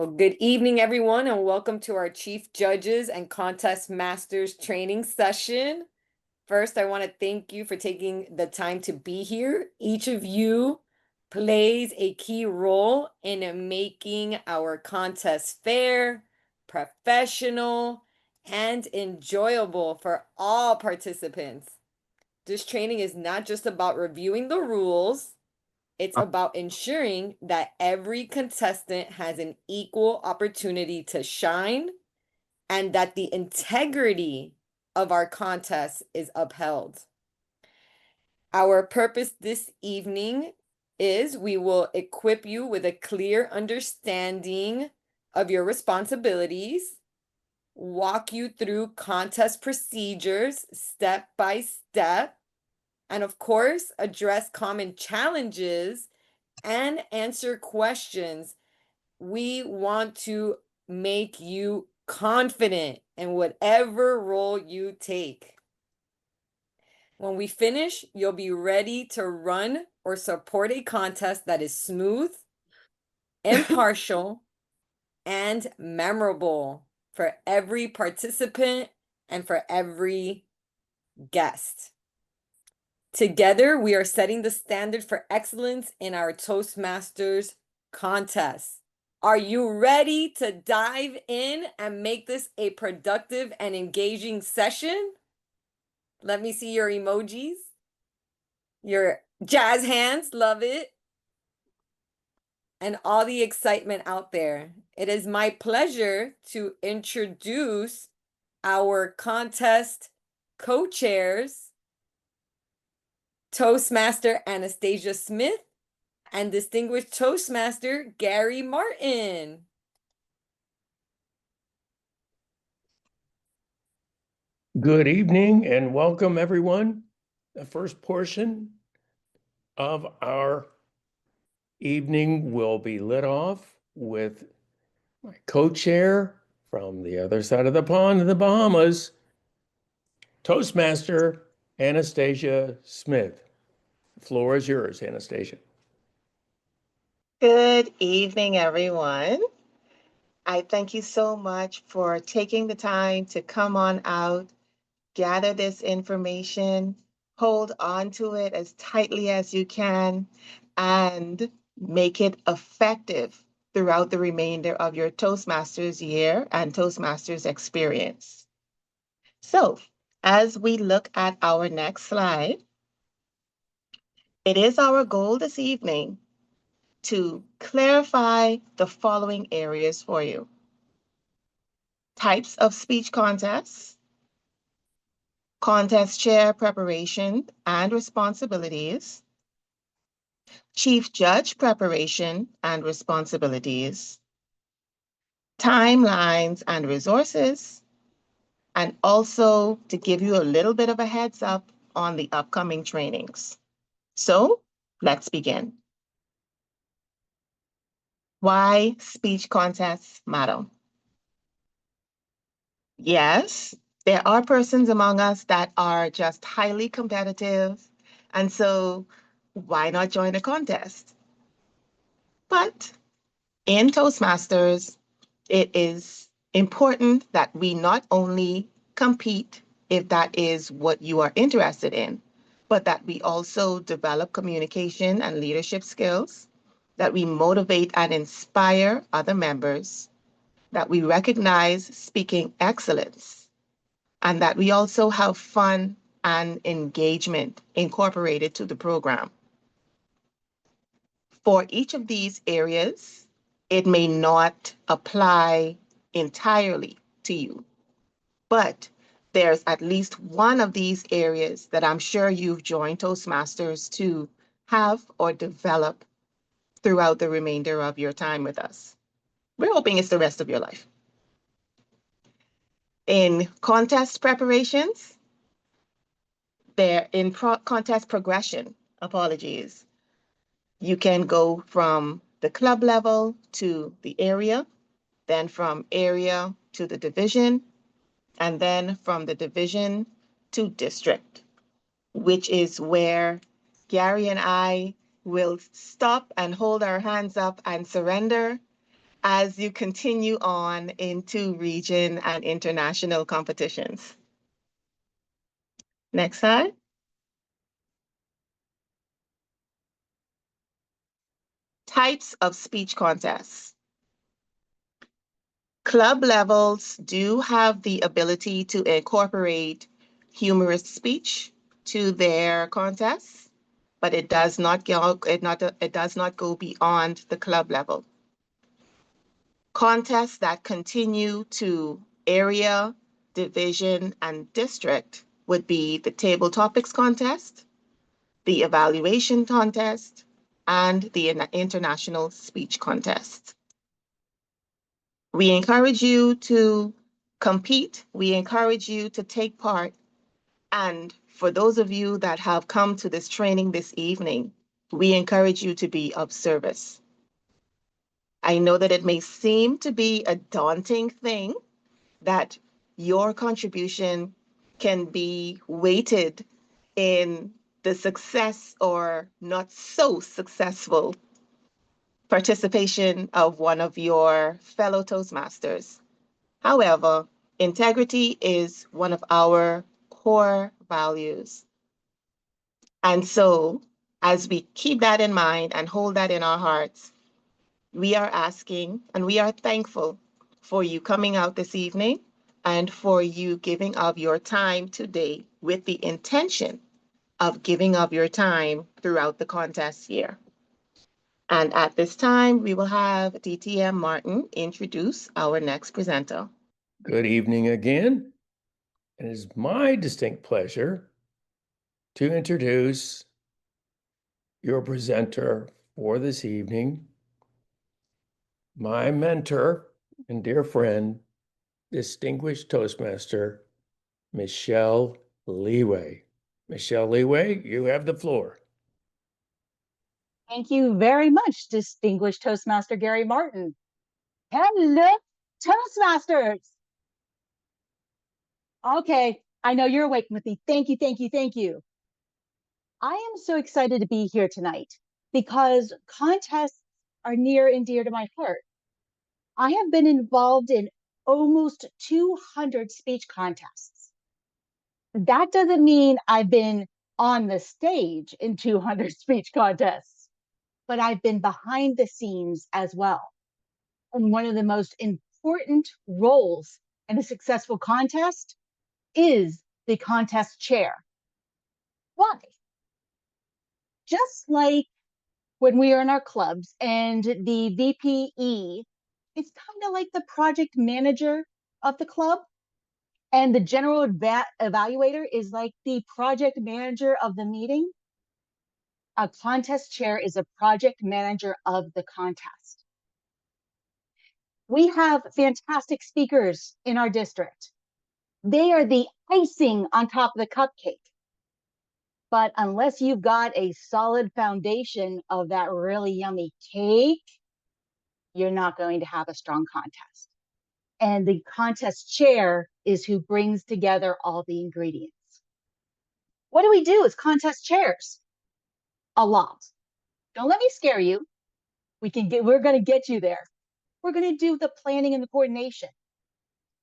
Well, good evening, everyone, and welcome to our Chief Judges and Contest Masters training session. First, I want to thank you for taking the time to be here. Each of you plays a key role in making our contest fair, professional, and enjoyable for all participants. This training is not just about reviewing the rules. It's about ensuring that every contestant has an equal opportunity to shine and that the integrity of our contest is upheld. Our purpose this evening is we will equip you with a clear understanding of your responsibilities, walk you through contest procedures step by step, and of course, address common challenges and answer questions. We want to make you confident in whatever role you take. When we finish, you'll be ready to run or support a contest that is smooth, impartial, and memorable for every participant and for every guest. Together, we are setting the standard for excellence in our Toastmasters contest. Are you ready to dive in and make this a productive and engaging session? Let me see your emojis. Your jazz hands, love it. And all the excitement out there. It is my pleasure to introduce our contest co-chairs, Toastmaster Anastasia Smith and Distinguished Toastmaster Gary Martin. Good evening and welcome everyone. The first portion of our evening will be lit off with my co-chair from the other side of the pond in the Bahamas, Toastmaster Anastasia Smith. The floor is yours, Anastasia. Good evening, everyone. I thank you so much for taking the time to come on out, gather this information, hold on to it as tightly as you can, and make it effective throughout the remainder of your Toastmasters year and Toastmasters experience. So, as we look at our next slide, it is our goal this evening to clarify the following areas for you. Types of speech contests, contest chair preparation and responsibilities, chief judge preparation and responsibilities, timelines and resources, and also to give you a little bit of a heads up on the upcoming trainings. So let's begin. Why speech contests matter. Yes, there are persons among us that are just highly competitive, and so why not join a contest? But in Toastmasters, it is important that we not only compete if that is what you are interested in, but that we also develop communication and leadership skills, that we motivate and inspire other members, that we recognize speaking excellence, and that we also have fun and engagement incorporated to the program. For each of these areas, it may not apply entirely to you, but there's at least one of these areas that I'm sure you've joined Toastmasters to have or develop throughout the remainder of your time with us. We're hoping it's the rest of your life. In contest preparations, they're in contest progression, apologies. You can go from the club level to the area, then from area to the division, and then from the division to district, which is where Gary and I will stop and hold our hands up and surrender as you continue on into region and international competitions. Next slide. Types of speech contests. Club levels do have the ability to incorporate humorous speech to their contests, but it does not go beyond the club level. Contests that continue to area, division, and district would be the table topics contest, the evaluation contest, and the international speech contest. We encourage you to compete. We encourage you to take part. And for those of you that have come to this training this evening, we encourage you to be of service. I know that it may seem to be a daunting thing, that your contribution can be weighted in the success or not so successful participation of one of your fellow Toastmasters. However, integrity is one of our core values. And so, as we keep that in mind and hold that in our hearts, we are asking and we are thankful for you coming out this evening and for you giving of your time today with the intention of giving of your time throughout the contest year. And at this time, we will have DTM Martin introduce our next presenter. Good evening again. It is my distinct pleasure to introduce your presenter for this evening, my mentor and dear friend, distinguished Toastmaster, Michelle Leeway. Michelle Leeway, you have the floor. Thank you very much, distinguished Toastmaster Gary Martin. Hello, Toastmasters. Okay, I know you're awake with me. Thank you, thank you, thank you. I am so excited to be here tonight because contests are near and dear to my heart. I have been involved in almost 200 speech contests. That doesn't mean I've been on the stage in 200 speech contests, but I've been behind the scenes as well. And one of the most important roles in a successful contest is the contest chair. Why? Just like when we are in our clubs and the VPE is kind of like the project manager of the club, and the general evaluator is like the project manager of the meeting. A contest chair is a project manager of the contest. We have fantastic speakers in our district. They are the icing on top of the cupcake. But unless you've got a solid foundation of that really yummy cake, you're not going to have a strong contest. And the contest chair is who brings together all the ingredients. What do we do as contest chairs? A lot. Don't let me scare you. We're going to get you there. We're going to do the planning and the coordination.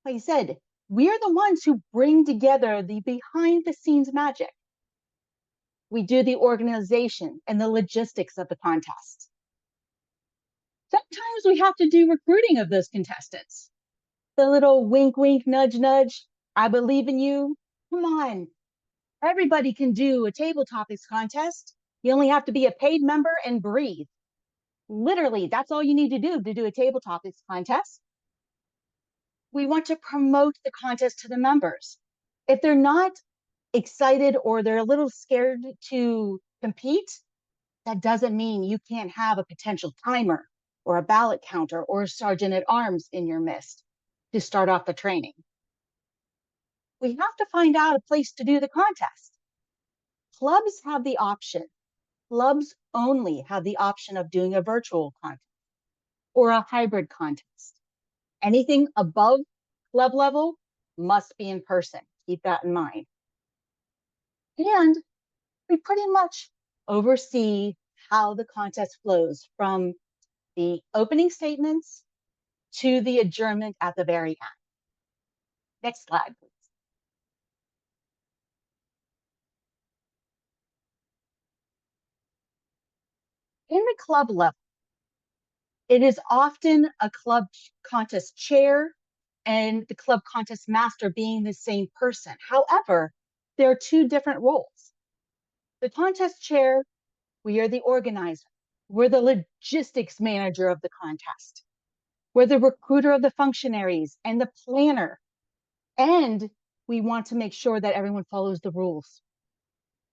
Like I said, we are the ones who bring together the behind the scenes magic. We do the organization and the logistics of the contest. Sometimes we have to do recruiting of those contestants. The little wink, wink, nudge, nudge. I believe in you. Come on. Everybody can do a table topics contest. You only have to be a paid member and breathe. Literally, that's all you need to do a table topics contest. We want to promote the contest to the members. If they're not excited or they're a little scared to compete, that doesn't mean you can't have a potential timer or a ballot counter or a sergeant at arms in your midst to start off the training. We have to find out a place to do the contest. Clubs have the option. Clubs only have the option of doing a virtual contest or a hybrid contest. Anything above club level must be in person. Keep that in mind. And we pretty much oversee how the contest flows from the opening statements to the adjournment at the very end. Next slide, please. In the club level, it is often a club contest chair and the club contest master being the same person. However, there are two different roles. The contest chair, we are the organizer. We're the logistics manager of the contest. We're the recruiter of the functionaries and the planner. And we want to make sure that everyone follows the rules.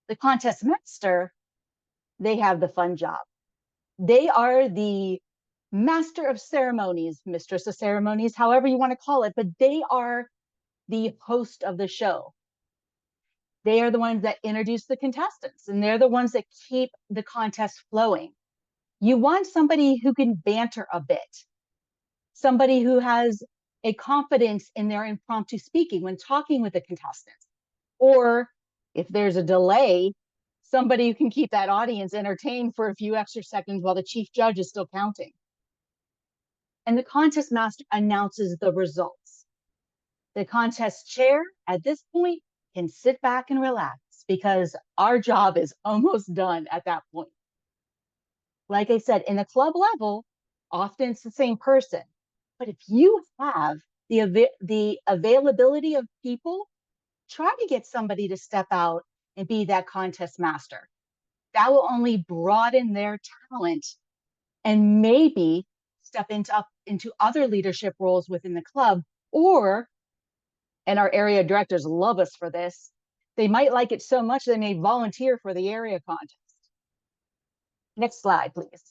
The contest master, they have the fun job. They are the master of ceremonies, mistress of ceremonies, however you want to call it, but they are the host of the show. They are the ones that introduce the contestants, and they're the ones that keep the contest flowing. You want somebody who can banter a bit, somebody who has a confidence in their impromptu speaking when talking with the contestants. Or if there's a delay, somebody who can keep that audience entertained for a few extra seconds while the chief judge is still counting. And the contest master announces the results. The contest chair at this point can sit back and relax because our job is almost done at that point. Like I said, in the club level, often it's the same person. But if you have the availability of people, try to get somebody to step out and be that contest master. That will only broaden their talent and maybe step into other leadership roles within the club, or, and our area directors love us for this, they might like it so much they may volunteer for the area contest. Next slide, please.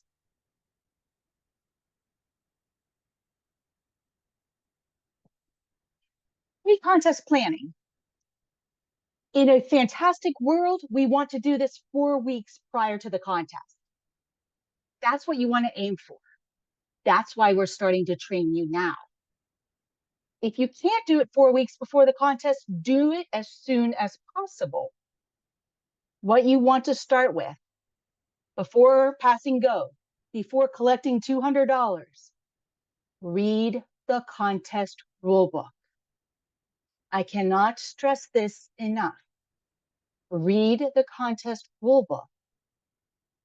Pre-contest planning. In a fantastic world, we want to do this 4 weeks prior to the contest. That's what you want to aim for. That's why we're starting to train you now. If you can't do it 4 weeks before the contest, do it as soon as possible. What you want to start with before passing go, before collecting $200, read the contest rulebook. I cannot stress this enough. Read the contest rulebook.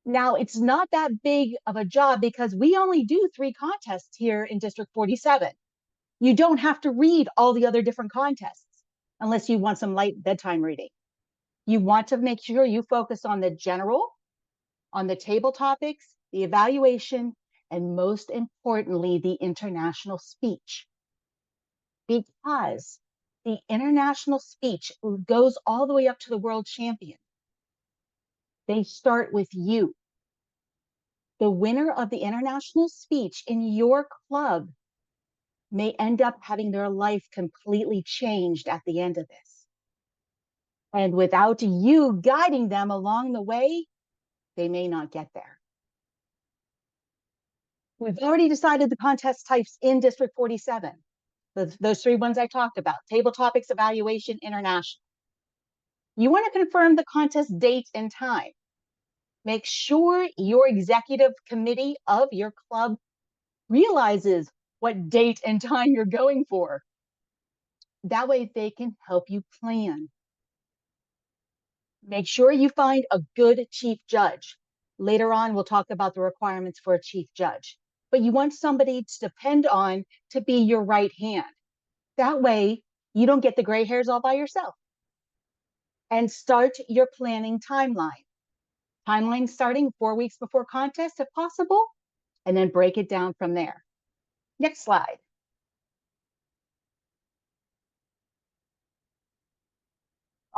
Now, it's not that big of a job because we only do 3 contests here in District 47. You don't have to read all the other different contests unless you want some light bedtime reading. You want to make sure you focus on the general, on the table topics, the evaluation, and most importantly, the international speech. Because the international speech goes all the way up to the world champion. They start with you. The winner of the international speech in your club may end up having their life completely changed at the end of this. And without you guiding them along the way, they may not get there. We've already decided the contest types in District 47. Those 3 ones I talked about: table topics, evaluation, international. You want to confirm the contest date and time. Make sure your executive committee of your club realizes what date and time you're going for. That way they can help you plan. Make sure you find a good chief judge. Later on, we'll talk about the requirements for a chief judge. But you want somebody to depend on to be your right hand. That way, you don't get the gray hairs all by yourself. And start your planning timeline. Timeline starting 4 weeks before contest, if possible, and then break it down from there. Next slide.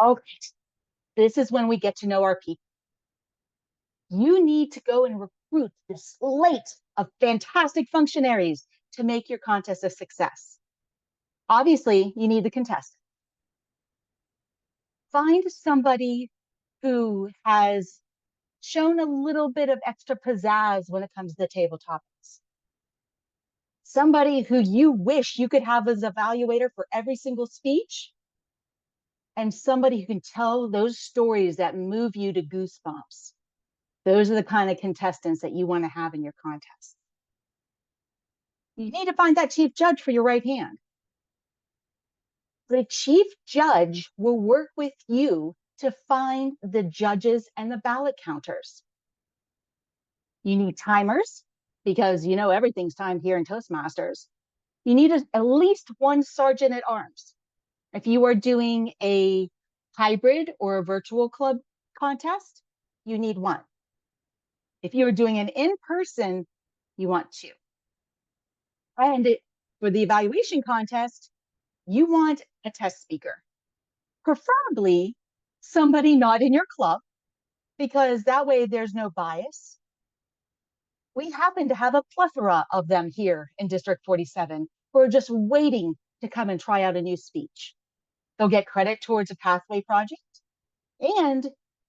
Okay, this is when we get to know our people. You need to go and recruit this slate of fantastic functionaries to make your contest a success. Obviously, you need the contestant. Find somebody who has shown a little bit of extra pizzazz when it comes to the table topics. Somebody who you wish you could have as evaluator for every single speech, and somebody who can tell those stories that move you to goosebumps. Those are the kind of contestants that you want to have in your contest. You need to find that chief judge for your right hand. The chief judge will work with you to find the judges and the ballot counters. You need timers because you know everything's timed here in Toastmasters. You need at least one sergeant at arms. If you are doing a hybrid or a virtual club contest, you need one. If you are doing an in-person, you want two. And for the evaluation contest, you want a test speaker, preferably somebody not in your club, because that way there's no bias. We happen to have a plethora of them here in District 47 who are just waiting to come and try out a new speech. They'll get credit towards a pathway project, and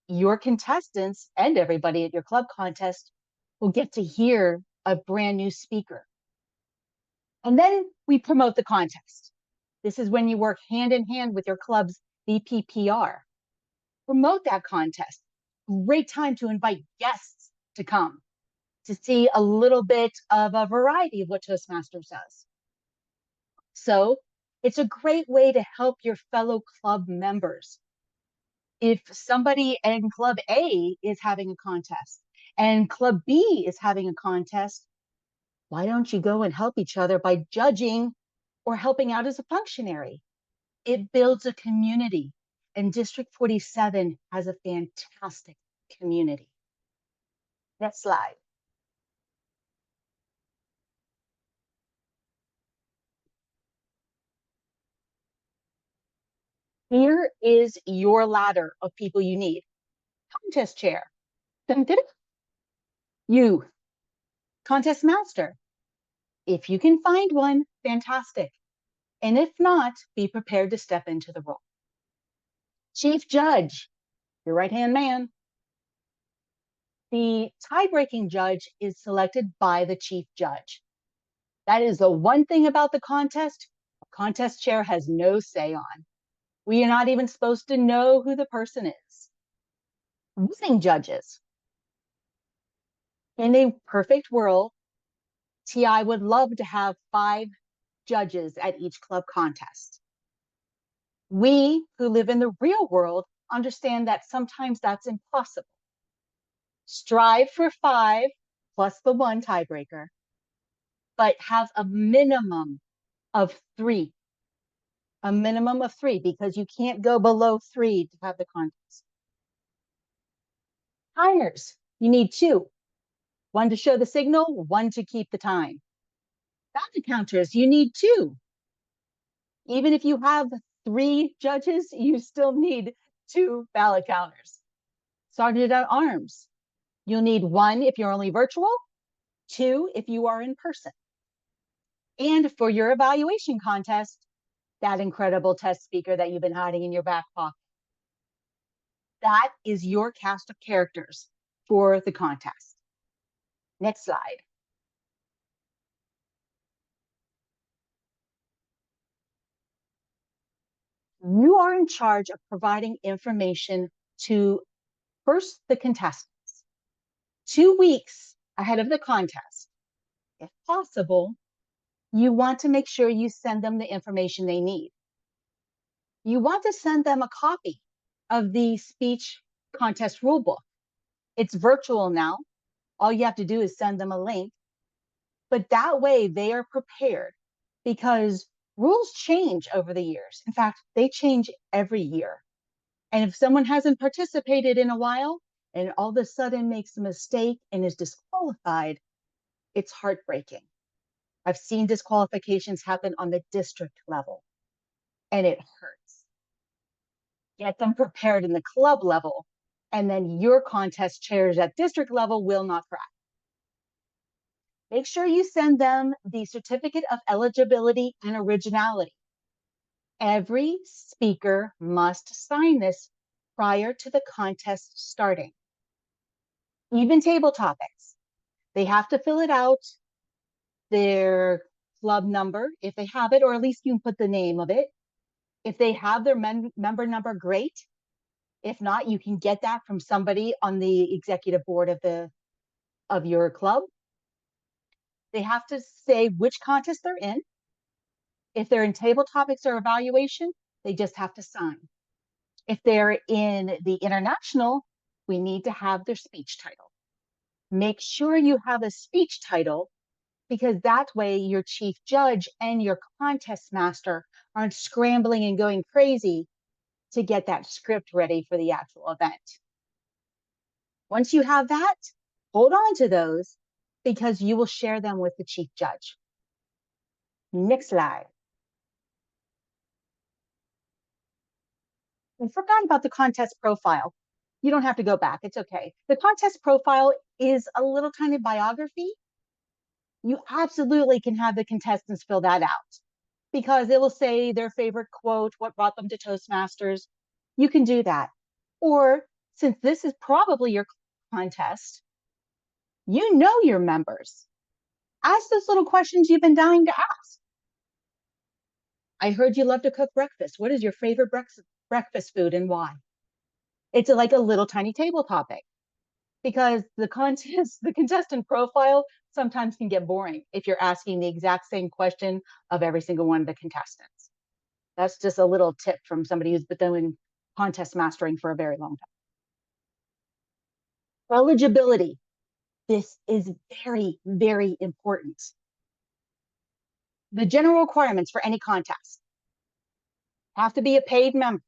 your contestants and everybody at your club contest will get to hear a brand new speaker. And then we promote the contest. This is when you work hand in hand with your club's VPPR. Promote that contest. Great time to invite guests to come to see a little bit of a variety of what Toastmasters does. So it's a great way to help your fellow club members. If somebody in Club A is having a contest and Club B is having a contest, why don't you go and help each other by judging or helping out as a functionary? It builds a community, and District 47 has a fantastic community. Next slide. Here is your ladder of people you need. Contest chair. Dun, dun, dun. You. Contest master. If you can find one, fantastic. And if not, be prepared to step into the role. Chief judge, your right-hand man. The tie-breaking judge is selected by the chief judge. That is the one thing about the contest a contest chair has no say on. We are not even supposed to know who the person is. Voting judges. In a perfect world, TI would love to have 5 judges at each club contest. We who live in the real world understand that sometimes that's impossible. Strive for 5 plus the 1 tiebreaker, but have a minimum of 3. A minimum of 3 because you can't go below 3 to have the contest. Timers, you need 2. 1 to show the signal, 1 to keep the time. Ballot counters, you need 2. Even if you have 3 judges, you still need 2 ballot counters. Sergeant at arms, you'll need 1 if you're only virtual, 2 if you are in person. And for your evaluation contest, that incredible test speaker that you've been hiding in your back pocket. That is your cast of characters for the contest. Next slide. You are in charge of providing information to first the contestants. 2 weeks ahead of the contest, if possible, you want to make sure you send them the information they need. You want to send them a copy of the speech contest rulebook. It's virtual now. All you have to do is send them a link. But that way they are prepared because rules change over the years. In fact, they change every year. And if someone hasn't participated in a while and all of a sudden makes a mistake and is disqualified, it's heartbreaking. I've seen disqualifications happen on the district level, and it hurts. Get them prepared in the club level, and then your contest chairs at district level will not crack. Make sure you send them the certificate of eligibility and originality. Every speaker must sign this prior to the contest starting. Even table topics. They have to fill it out, their club number, if they have it, or at least you can put the name of it. If they have their member number, great. If not, you can get that from somebody on the executive board of your club. They have to say which contest they're in. If they're in table topics or evaluation, they just have to sign. If they're in the international, we need to have their speech title. Make sure you have a speech title, because that way your chief judge and your contest master aren't scrambling and going crazy to get that script ready for the actual event. Once you have that, hold on to those, because you will share them with the chief judge. Next slide. I forgot about the contest profile. You don't have to go back. It's okay. The contest profile is a little tiny biography. You absolutely can have the contestants fill that out, because it will say their favorite quote, what brought them to Toastmasters. You can do that. Or, since this is probably your contest, you know your members. Ask those little questions you've been dying to ask. I heard you love to cook breakfast. What is your favorite breakfast food and why? It's like a little tiny table topic, because the contestant profile sometimes can get boring if you're asking the exact same question of every single one of the contestants. That's just a little tip from somebody who's been doing contest mastering for a very long time. Eligibility. This is very, very important. The general requirements for any contest: have to be a paid member,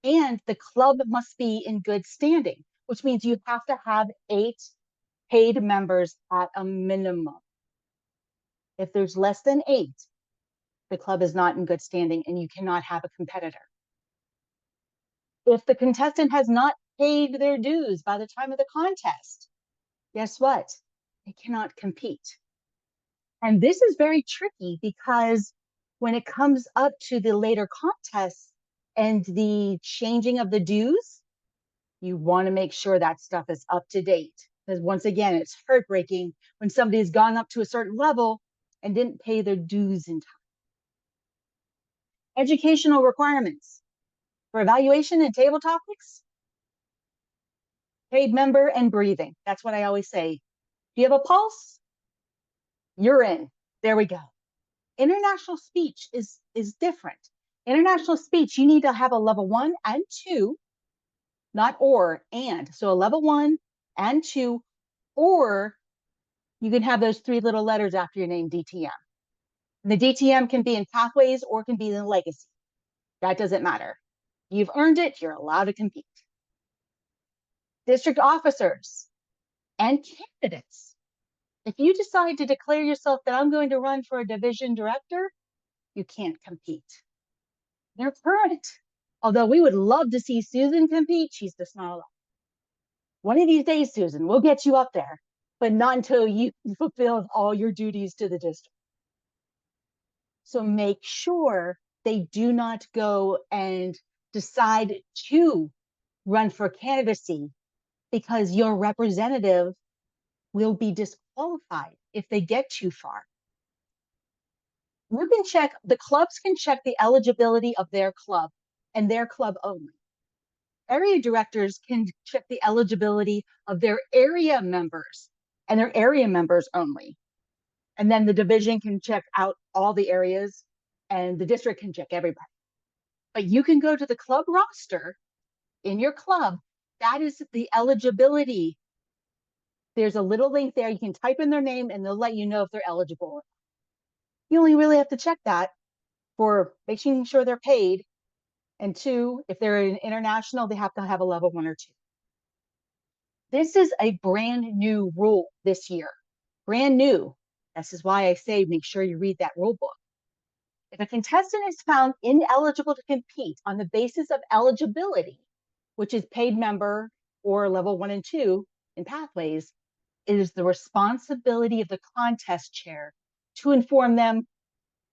and the club must be in good standing, which means you have to have 8 paid members at a minimum. If there's less than 8, the club is not in good standing and you cannot have a competitor. If the contestant has not paid their dues by the time of the contest, guess what? They cannot compete. And this is very tricky, because when it comes up to the later contests and the changing of the dues, you want to make sure that stuff is up to date. Because once again, it's heartbreaking when somebody's gone up to a certain level and didn't pay their dues in time. Educational requirements for evaluation and table topics: paid member and breathing. That's what I always say. Do you have a pulse? You're in. There we go. International speech is different. International speech, you need to have a level 1 and 2, not or, and. So a level 1 and 2, or you can have those 3 little letters after your name, DTM. And the DTM can be in pathways or can be in legacy. That doesn't matter. You've earned it. You're allowed to compete. District officers and candidates. If you decide to declare yourself that I'm going to run for a division director, you can't compete. They're current. Although we would love to see Susan compete, she's just not allowed. One of these days, Susan, we'll get you up there, but not until you fulfill all your duties to the district. So make sure they do not go and decide to run for candidacy, because your representative will be disqualified if they get too far. You can check, the clubs can check the eligibility of their club and their club only. Area directors can check the eligibility of their area members and their area members only. And then the division can check out all the areas, and the district can check everybody. But you can go to the club roster in your club. That is the eligibility. There's a little link there. You can type in their name and they'll let you know if they're eligible. You only really have to check that for making sure they're paid. And 2, if they're an international, they have to have a level 1 or 2. This is a brand new rule this year. Brand new. This is why I say make sure you read that rule book. If a contestant is found ineligible to compete on the basis of eligibility, which is paid member or level 1 and 2 in pathways, it is the responsibility of the contest chair to inform them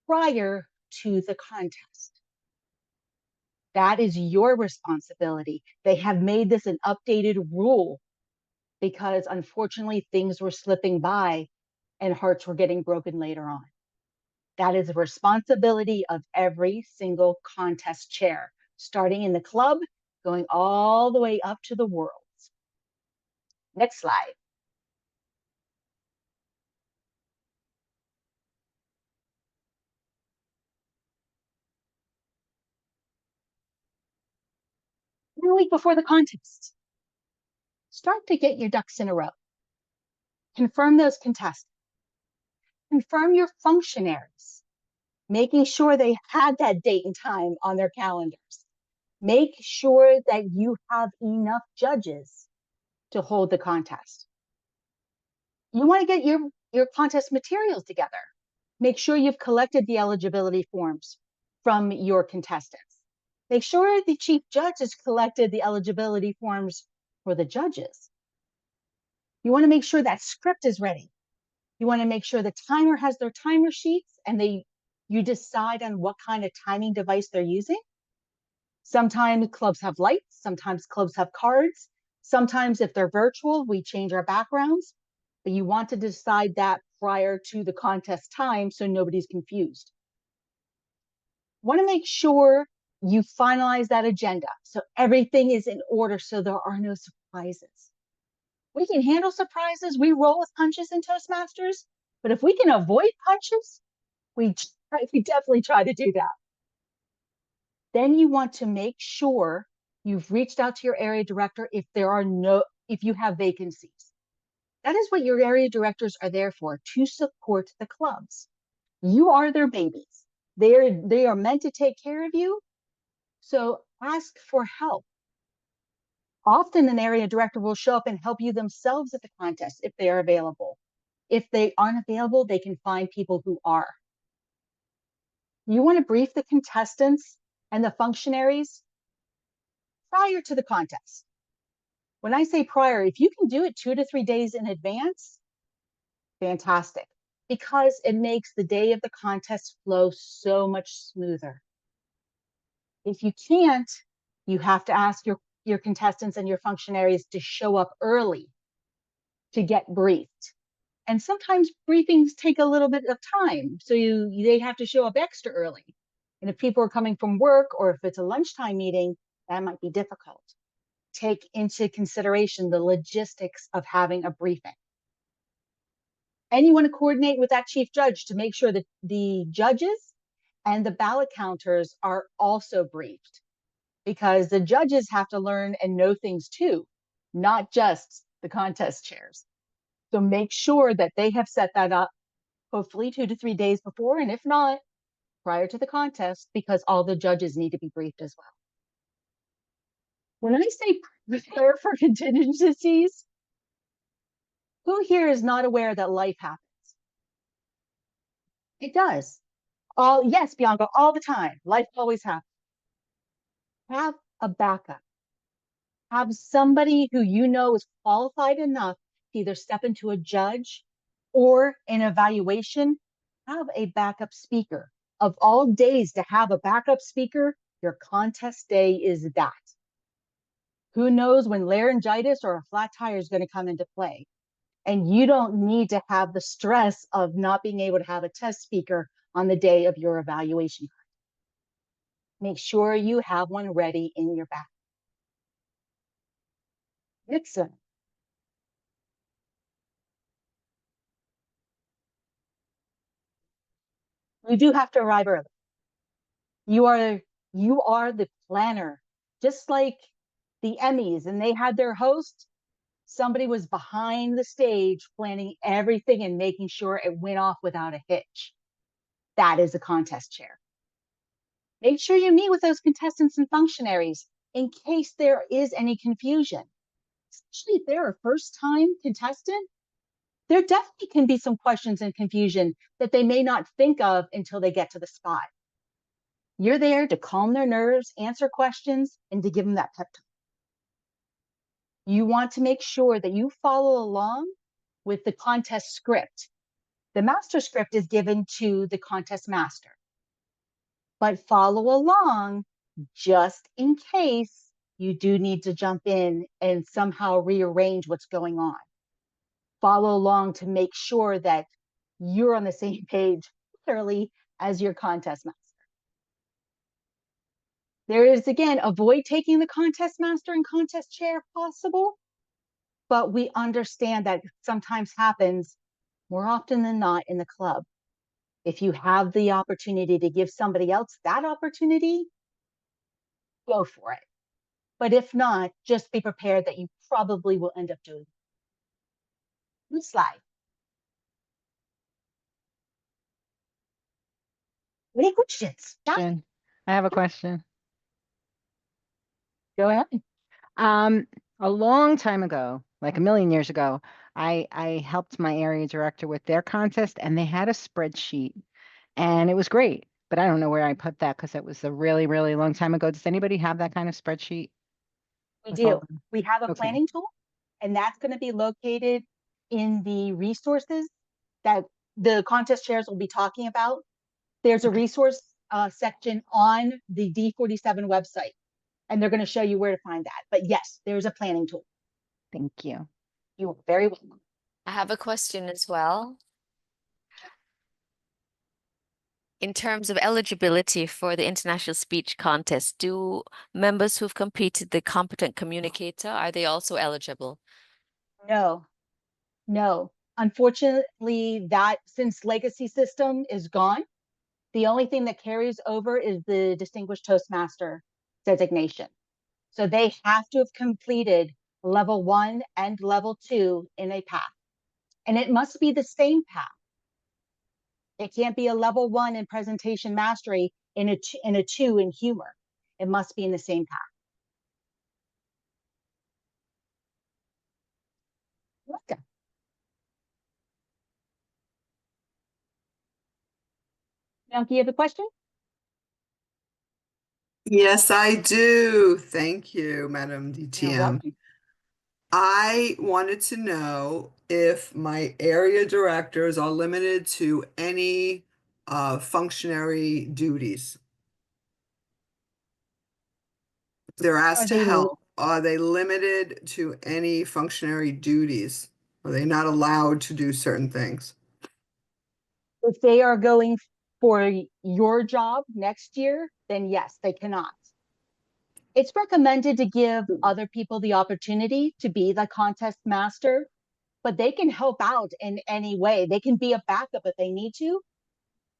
prior to the contest. That is your responsibility. They have made this an updated rule because unfortunately things were slipping by and hearts were getting broken later on. That is the responsibility of every single contest chair, starting in the club, going all the way up to the worlds. Next slide. Even a week before the contest. Start to get your ducks in a row. Confirm those contestants. Confirm your functionaries, making sure they had that date and time on their calendars. Make sure that you have enough judges to hold the contest. You want to get your contest materials together. Make sure you've collected the eligibility forms from your contestants. Make sure the chief judge has collected the eligibility forms for the judges. You want to make sure that script is ready. You want to make sure the timer has their timer sheets and you decide on what kind of timing device they're using. Sometimes clubs have lights, sometimes clubs have cards. Sometimes if they're virtual, we change our backgrounds, but you want to decide that prior to the contest time so nobody's confused. Want to make sure you finalize that agenda so everything is in order so there are no surprises. We can handle surprises. We roll with punches in Toastmasters, but if we can avoid punches, we definitely try to do that. Then you want to make sure you've reached out to your area director if you have vacancies. That is what your area directors are there for, to support the clubs. You are their babies. They are meant to take care of you. So ask for help. Often an area director will show up and help you themselves at the contest if they are available. If they aren't available, they can find people who are. You want to brief the contestants and the functionaries prior to the contest. When I say prior, if you can do it 2 to 3 days in advance, fantastic, because it makes the day of the contest flow so much smoother. If you can't, you have to ask your contestants and your functionaries to show up early to get briefed. And sometimes briefings take a little bit of time, so they have to show up extra early. And if people are coming from work or if it's a lunchtime meeting, that might be difficult. Take into consideration the logistics of having a briefing. And you want to coordinate with that chief judge to make sure that the judges and the ballot counters are also briefed, because the judges have to learn and know things too, not just the contest chairs. So make sure that they have set that up, hopefully 2 to 3 days before, and if not, prior to the contest, because all the judges need to be briefed as well. When I say prepare for contingencies, who here is not aware that life happens? It does. Yes, Bianca, all the time. Life always happens. Have a backup. Have somebody who you know is qualified enough to either step into a judge or an evaluation. Have a backup speaker. Of all days to have a backup speaker, your contest day is that. Who knows when laryngitis or a flat tire is going to come into play? And you don't need to have the stress of not being able to have a test speaker on the day of your evaluation. Make sure you have one ready in your back. Excellent. You do have to arrive early. You are the planner, just like the Emmys, and they had their host. Somebody was behind the stage planning everything and making sure it went off without a hitch. That is a contest chair. Make sure you meet with those contestants and functionaries in case there is any confusion. Especially if they're a first-time contestant, there definitely can be some questions and confusion that they may not think of until they get to the spot. You're there to calm their nerves, answer questions, and to give them that pep talk. You want to make sure that you follow along with the contest script. The master script is given to the contest master, but follow along just in case you do need to jump in and somehow rearrange what's going on. Follow along to make sure that you're on the same page, literally, as your contest master. There is, again, avoid taking the contest master and contest chair if possible, but we understand that sometimes happens more often than not in the club. If you have the opportunity to give somebody else that opportunity, go for it. But if not, just be prepared that you probably will end up doing it. Next slide. Any questions? I have a question. Go ahead. A long time ago, like a million years ago, I helped my area director with their contest, and they had a spreadsheet, and it was great. But I don't know where I put that because it was a really, really long time ago. Does anybody have that kind of spreadsheet? We with all do. We have a Okay. planning tool, and that's going to be located in the resources that the contest chairs will be talking about. There's a resource section on the D47 website, and they're going to show you where to find that. But yes, there's a planning tool. Thank you. You're very welcome. I have a question as well. In terms of eligibility for the international speech contest, do members who've completed the competent communicator, are they also eligible? No, no. Unfortunately, that since legacy system is gone, the only thing that carries over is the distinguished Toastmaster designation. So they have to have completed level 1 and level 2 in a path. And it must be the same path. It can't be a level 1 in presentation mastery in a 2 in humor. It must be in the same path. Welcome. Bianca, you have a question? Yes, I do. Thank you, Madam You're DTM. welcome. I wanted to know if my area directors are limited to any functionary duties. If they're asked Are to they help, are they limited to any functionary duties? Are they not allowed to do certain things? If they are going for your job next year, then yes, they cannot. It's recommended to give other people the opportunity to be the contest master, but they can help out in any way. They can be a backup if they need to.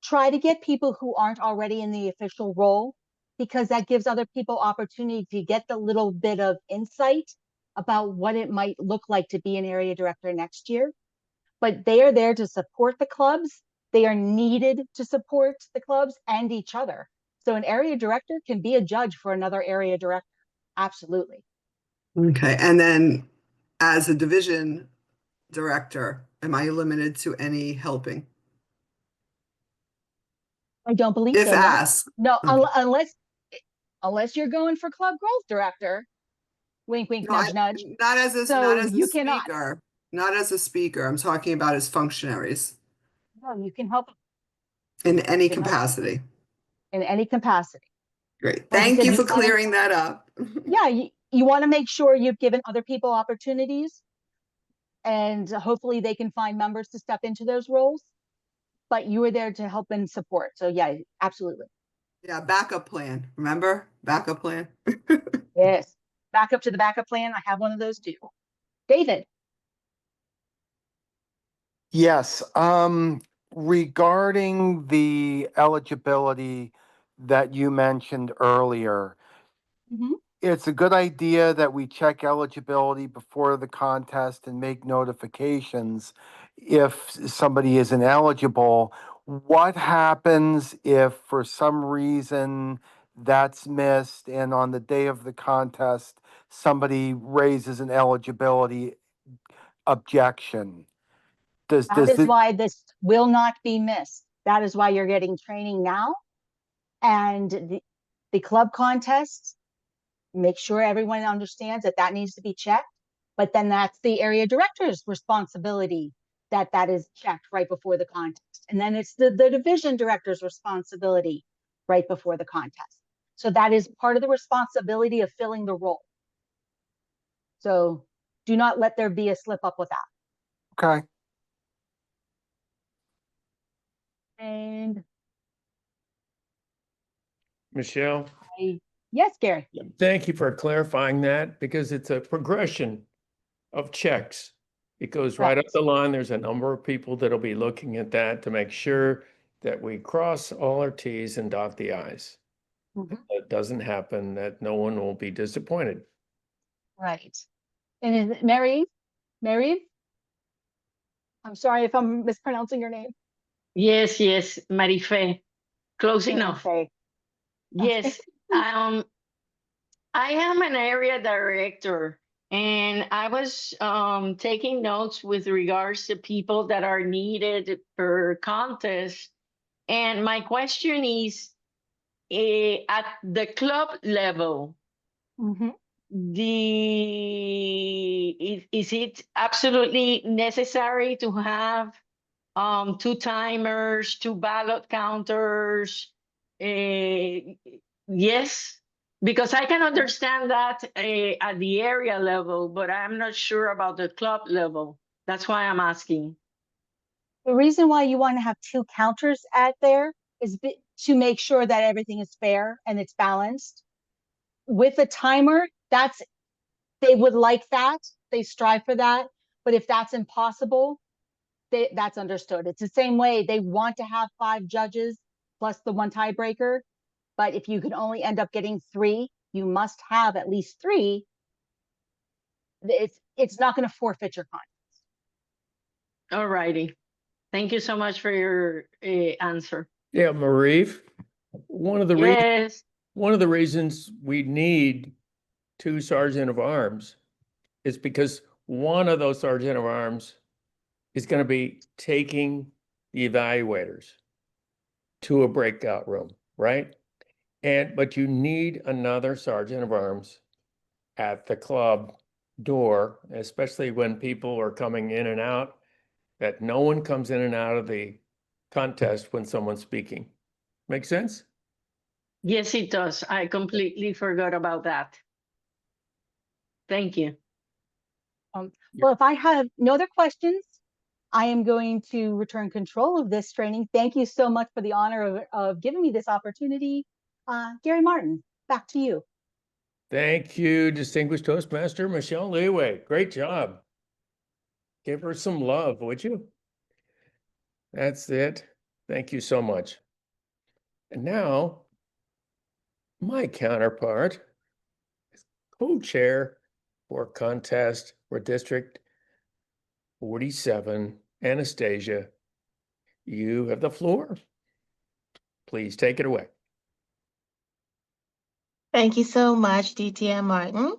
Try to get people who aren't already in the official role, because that gives other people opportunity to get the little bit of insight about what it might look like to be an area director next year. But they are there to support the clubs. They are needed to support the clubs and each other. So an area director can be a judge for another area director. Absolutely. Okay, and then as a division director, am I limited to any helping? I don't believe If so. No, asked. no, Okay. unless you're going for club growth director. Wink, wink, No, nudge, nudge. not as a So you cannot. speaker. Not as a speaker. I'm talking about as functionaries No, you can help in any You can help capacity. in any capacity. Great. Like I Thank said, you you for wanna- clearing that up. Yeah, you want to make sure you've given other people opportunities, and hopefully they can find members to step into those roles. But you are there to help and support. So yeah, absolutely. Yeah, backup plan. Remember? Backup plan. Yes. Back up to the backup plan. I have one of those too. David. Yes, regarding the eligibility that you mentioned earlier, Mhm. it's a good idea that we check eligibility before the contest and make notifications if somebody isn't eligible. What happens if for some reason that's missed and on the day of the contest, somebody raises an eligibility objection? That is why this will not be missed. That is why you're getting training now. And the club contests, make sure everyone understands that that needs to be checked. But then that's the area director's responsibility that that is checked right before the contest. And then it's the division director's responsibility right before the contest. So that is part of the responsibility of filling the role. So do not let there be a slip up with that. Okay. And Michelle, yes, Gary. thank you for clarifying that because it's a progression of checks. It goes right up Correct. the line. There's a number of people that'll be looking at that to make sure that we cross all our T's and dot the I's. Mhm. If it doesn't happen, that no one will be disappointed. Right. And is it Mary? Mary? I'm sorry if I'm mispronouncing your name. Yes, yes, Marife. Close enough. Okay. Yes. I am an area director, and I was taking notes with regards to people that are needed per contest. And my question is, at the club level, Mhm. is it absolutely necessary to have two timers, two ballot counters? Yes, because I can understand that at the area level, but I'm not sure about the club level. That's why I'm asking. The reason why you want to have two counters at there is to make sure that everything is fair and it's balanced. With a timer, they would like that. They strive for that. But if that's impossible, that's understood. It's the same way they want to have 5 judges plus the one tiebreaker. But if you can only end up getting 3, you must have at least 3. It's not going to forfeit your contest. All righty. Thank you so much for your answer. Yeah, Marif, one of the Yes. reasons we need 2 sergeant of arms is because one of those sergeant of arms is going to be taking the evaluators to a breakout room, right? But you need another sergeant of arms at the club door, especially when people are coming in and out, that no one comes in and out of the contest when someone's speaking. Make sense? Yes, it does. I completely forgot about that. Thank you. Well, if I have no other questions, I am going to return control of this training. Thank you so much for the honor of giving me this opportunity. Gary Martin, back to you. Thank you, distinguished Toastmaster Michelle Leeway. Great job. Give her some love, would you? That's it. Thank you so much. And now, my counterpart is co-chair for contest for District 47, Anastasia. You have the floor. Please take it away. Thank you so much, DTM Martin.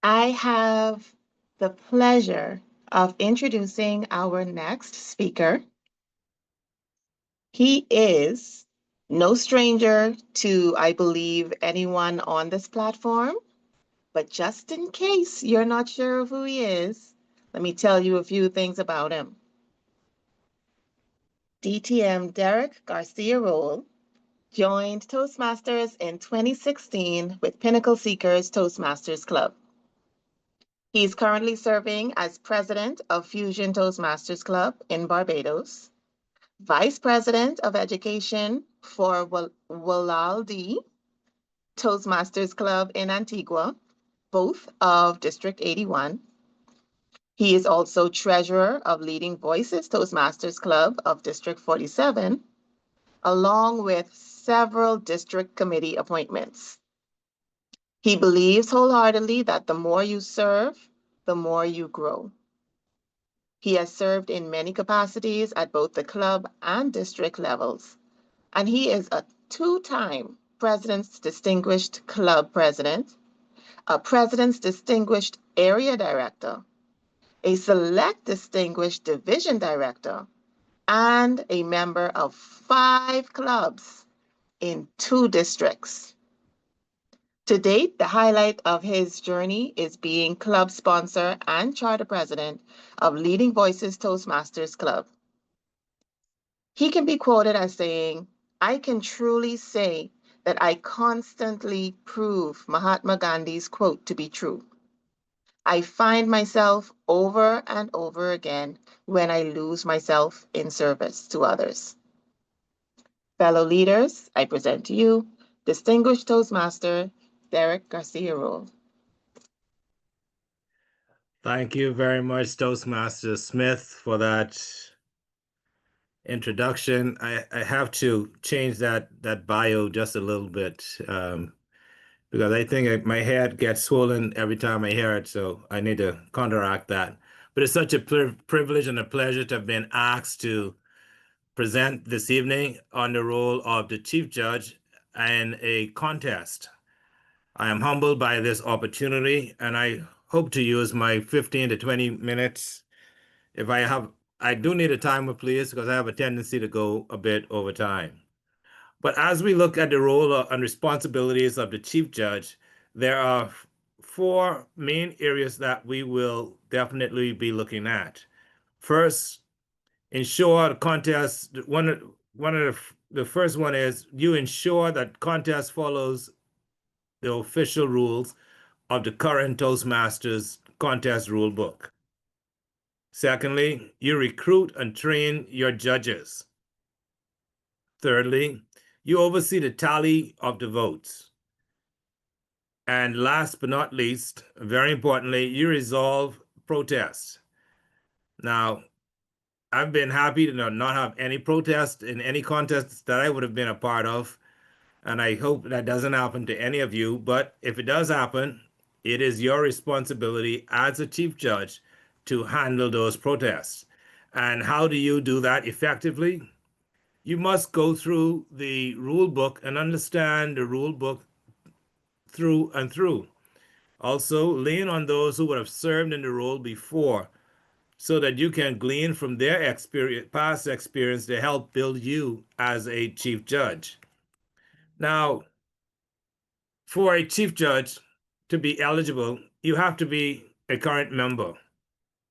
I have the pleasure of introducing our next speaker. He is no stranger to, I believe, anyone on this platform. But just in case you're not sure of who he is, let me tell you a few things about him. DTM Derek Garcia Roll joined Toastmasters in 2016 with Pinnacle Seekers Toastmasters Club. He's currently serving as president of Fusion Toastmasters Club in Barbados, vice president of education for Walaldi Toastmasters Club in Antigua, both of District 81. He is also treasurer of Leading Voices Toastmasters Club of District 47, along with several district committee appointments. He believes wholeheartedly that the more you serve, the more you grow. He has served in many capacities at both the club and district levels, and he is a 2-time President's Distinguished Club President, a President's Distinguished Area Director, a Select Distinguished Division Director, and a member of 5 clubs in 2 districts. To date, the highlight of his journey is being club sponsor and charter president of Leading Voices Toastmasters Club. He can be quoted as saying, "I can truly say that I constantly prove Mahatma Gandhi's quote to be true. I find myself over and over again when I lose myself in service to others." Fellow leaders, I present to you Distinguished Toastmaster Derek Garcia Roll. Thank you very much, Toastmaster Smith, for that introduction. I have to change that bio just a little bit because I think my head gets swollen every time I hear it, so I need to counteract that. But it's such a privilege and a pleasure to have been asked to present this evening on the role of the Chief Judge in a contest. I am humbled by this opportunity, and I hope to use my 15 to 20 minutes. I do need a timer, please, because I have a tendency to go a bit over time. But as we look at the role and responsibilities of the Chief Judge, there are four main areas that we will definitely be looking at. First, ensure the contest. One of the first one is you ensure that contest follows the official rules of the current Toastmasters contest rule book. Secondly, you recruit and train your judges. Thirdly, you oversee the tally of the votes. And last but not least, very importantly, you resolve protests. Now, I've been happy to not have any protest in any contest that I would have been a part of. And I hope that doesn't happen to any of you. But if it does happen, it is your responsibility as a chief judge to handle those protests. And how do you do that effectively? You must go through the rule book and understand the rule book through and through. Also, lean on those who would have served in the role before so that you can glean from their past experience to help build you as a chief judge. Now, for a chief judge to be eligible, you have to be a current member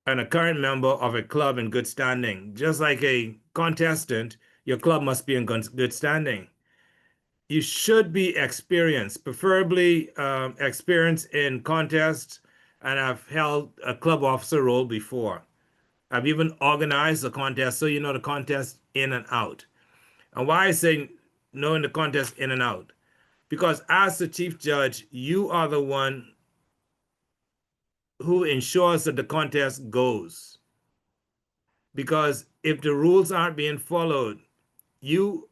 and a current member of a club in good standing. Just like a contestant, your club must be in good standing. You should be experienced, preferably experienced in contests, and have held a club officer role before. I've even organized a contest, so you know the contest in and out. And why I say knowing the contest in and out? Because as the chief judge, you are the one who ensures that the contest goes. Because if the rules aren't being followed, you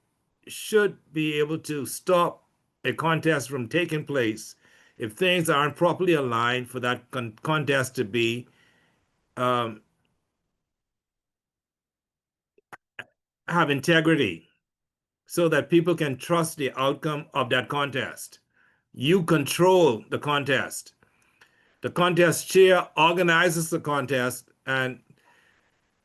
should be able to stop a contest from taking place if things aren't properly aligned for that contest to be have integrity so that people can trust the outcome of that contest. You control the contest. The contest chair organizes the contest, and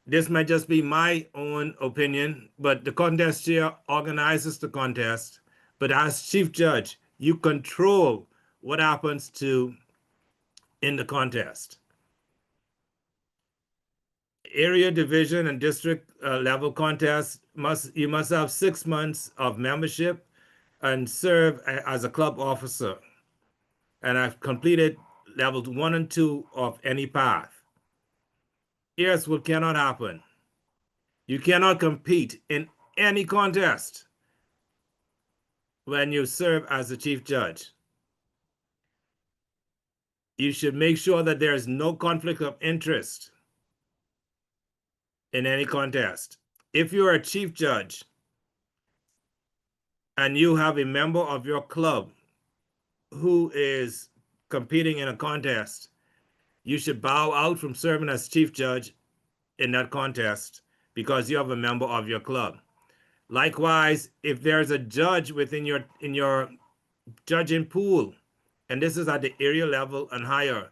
this might just be my own opinion, but the contest chair organizes the contest. But as chief judge, you control what happens in the contest. Area division and district level contests you must have 6 months of membership and serve as a club officer. And I've completed levels 1 and 2 of any path. Here's what cannot happen. You cannot compete in any contest when you serve as the chief judge. You should make sure that there is no conflict of interest in any contest. If you're a chief judge and you have a member of your club who is competing in a contest, you should bow out from serving as chief judge in that contest because you have a member of your club. Likewise, if there's a judge within your judging pool, and this is at the area level and higher,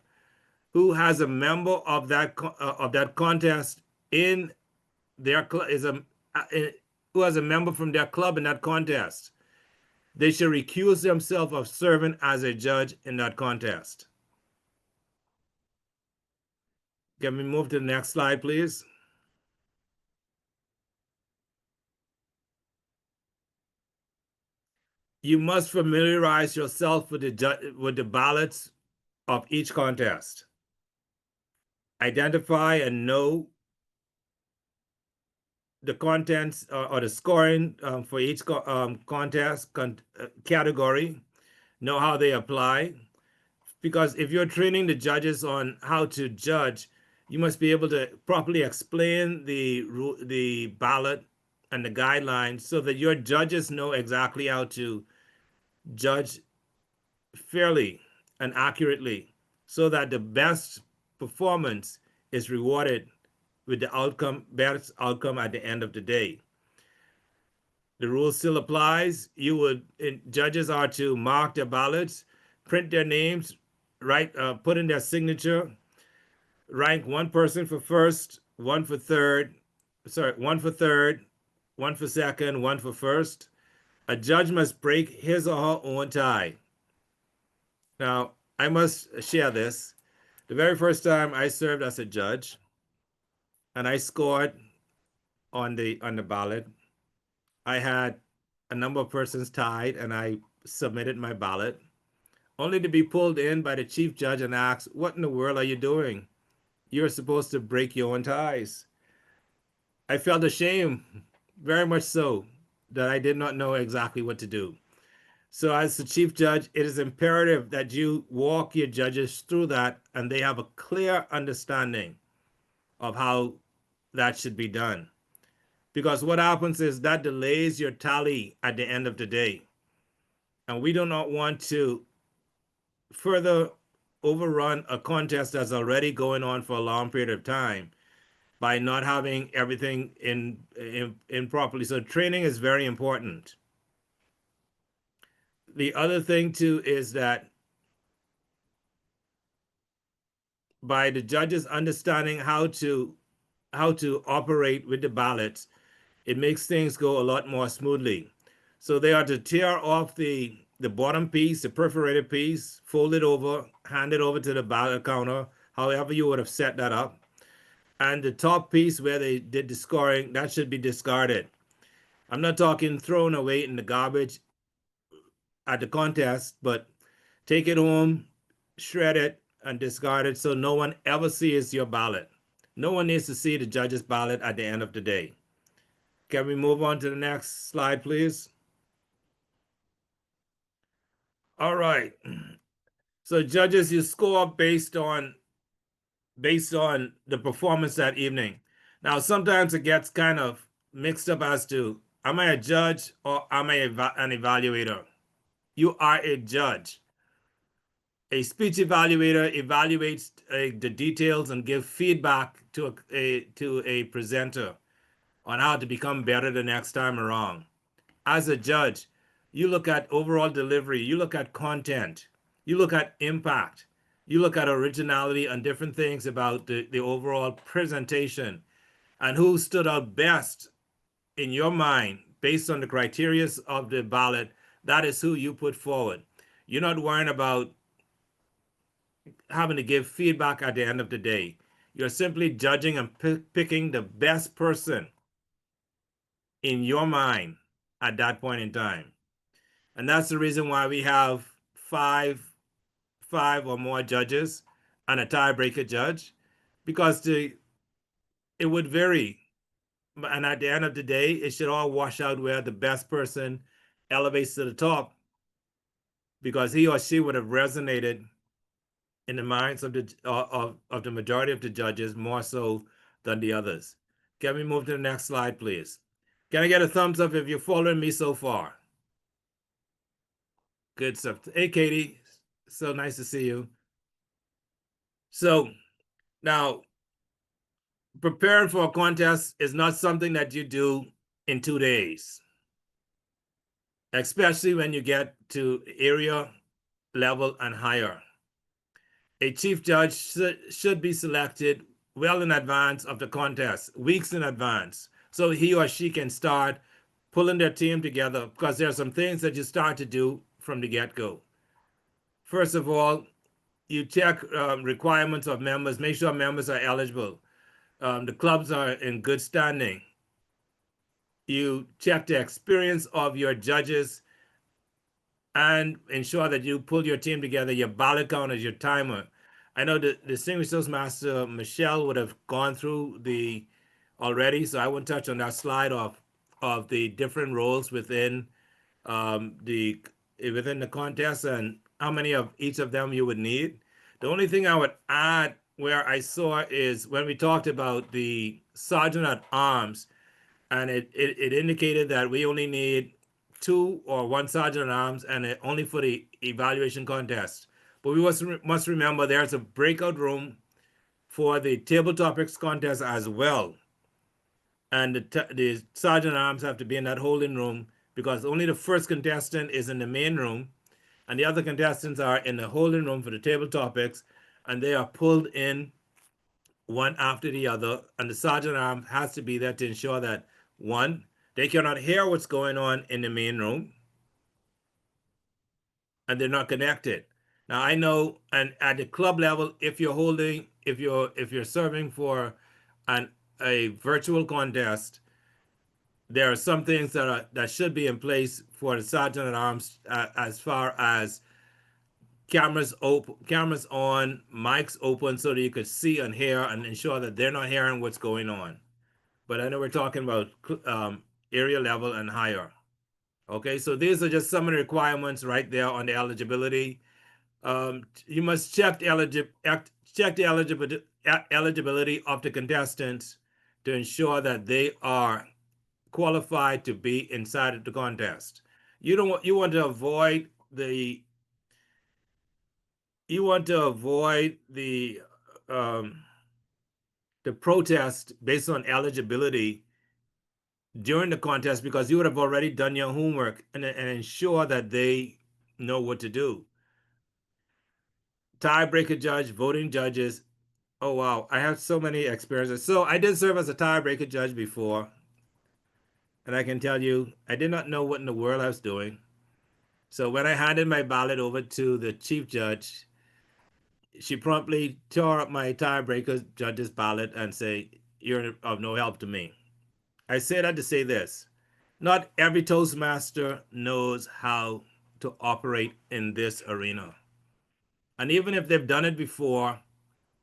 who has a member of that contest in their club who has a member from their club in that contest, they should recuse themselves of serving as a judge in that contest. Can we move to the next slide, please? You must familiarize yourself with the ballots of each contest. Identify and know the contents or the scoring for each contest category. Know how they apply. Because if you're training the judges on how to judge, you must be able to properly explain the ballot and the guidelines so that your judges know exactly how to judge fairly and accurately so that the best performance is rewarded with the best outcome at the end of the day. The rule still applies. Judges are to mark their ballots, print their names, put in their signature, rank one person for first, one for third, one for second, one for first. A judge must break his or her own tie. Now, I must share this. The very first time I served as a judge and I scored on the ballot, I had a number of persons tied and I submitted my ballot, only to be pulled in by the chief judge and asked, "What in the world are you doing? You're supposed to break your own ties." I felt ashamed, very much so, that I did not know exactly what to do. So, as the chief judge, it is imperative that you walk your judges through that and they have a clear understanding of how that should be done. Because what happens is that delays your tally at the end of the day. And we do not want to further overrun a contest that's already going on for a long period of time by not having everything in properly. So training is very important. The other thing too is that by the judges understanding how to operate with the ballots, it makes things go a lot more smoothly. So they are to tear off the bottom piece, the perforated piece, fold it over, hand it over to the ballot counter, however you would have set that up. And the top piece where they did the scoring, that should be discarded. I'm not talking thrown away in the garbage at the contest, but take it home, shred it, and discard it so no one ever sees your ballot. No one needs to see the judge's ballot at the end of the day. Can we move on to the next slide, please? All right. So judges, you score based on the performance that evening. Now, sometimes it gets kind of mixed up as to, am I a judge or am I an evaluator? You are a judge. A speech evaluator evaluates the details and gives feedback to a presenter on how to become better the next time around. As a judge, you look at overall delivery, you look at content, you look at impact, you look at originality and different things about the overall presentation and who stood out best in your mind based on the criteria of the ballot. That is who you put forward. You're not worrying about having to give feedback at the end of the day. You're simply judging and picking the best person in your mind at that point in time. And that's the reason why we have five or more judges and a tiebreaker judge, because it would vary. And at the end of the day, it should all wash out where the best person elevates to the top, because he or she would have resonated in the minds of the majority of the judges more so than the others. Can we move to the next slide, please? Can I get a thumbs up if you're following me so far? Good stuff. Hey, Katie. So nice to see you. So now, preparing for a contest is not something that you do in 2 days, especially when you get to area level and higher. A chief judge should be selected well in advance of the contest, weeks in advance, so he or she can start pulling their team together, because there are some things that you start to do from the get-go. First of all, you check requirements of members, make sure members are eligible. The clubs are in good standing. You check the experience of your judges and ensure that you pull your team together, your ballot counters, your timer. I know the distinguished Toastmaster Michelle would have gone through already, so I won't touch on that slide of the different roles within the contest and how many of each of them you would need. The only thing I would add where I saw is when we talked about the sergeant at arms, and it indicated that we only need 2 or 1 sergeant at arms, and only for the evaluation contest. But we must remember there's a breakout room for the table topics contest as well. And the sergeant at arms have to be in that holding room, because only the first contestant is in the main room, and the other contestants are in the holding room for the table topics, and they are pulled in one after the other. And the sergeant at arms has to be there to ensure that, one, they cannot hear what's going on in the main room, and they're not connected. Now I know, and at the club level, if you're serving for a virtual contest, there are some things that should be in place for the sergeant at arms, as far as cameras on, mics open, so that you could see and hear and ensure that they're not hearing what's going on. But I know we're talking about area level and higher. Okay, so these are just some of the requirements right there on the eligibility. You must check the eligibility of the contestants to ensure that they are qualified to be inside of the contest. You want to avoid the protest based on eligibility during the contest, because you would have already done your homework and ensure that they know what to do. Tiebreaker judge, voting judges. Oh wow, I have so many experiences. So I did serve as a tiebreaker judge before, and I can tell you, I did not know what in the world I was doing. So when I handed my ballot over to the chief judge, she promptly tore up my tiebreaker judge's ballot and say, "You're of no help to me." I say that to say this: not every Toastmaster knows how to operate in this arena, and even if they've done it before,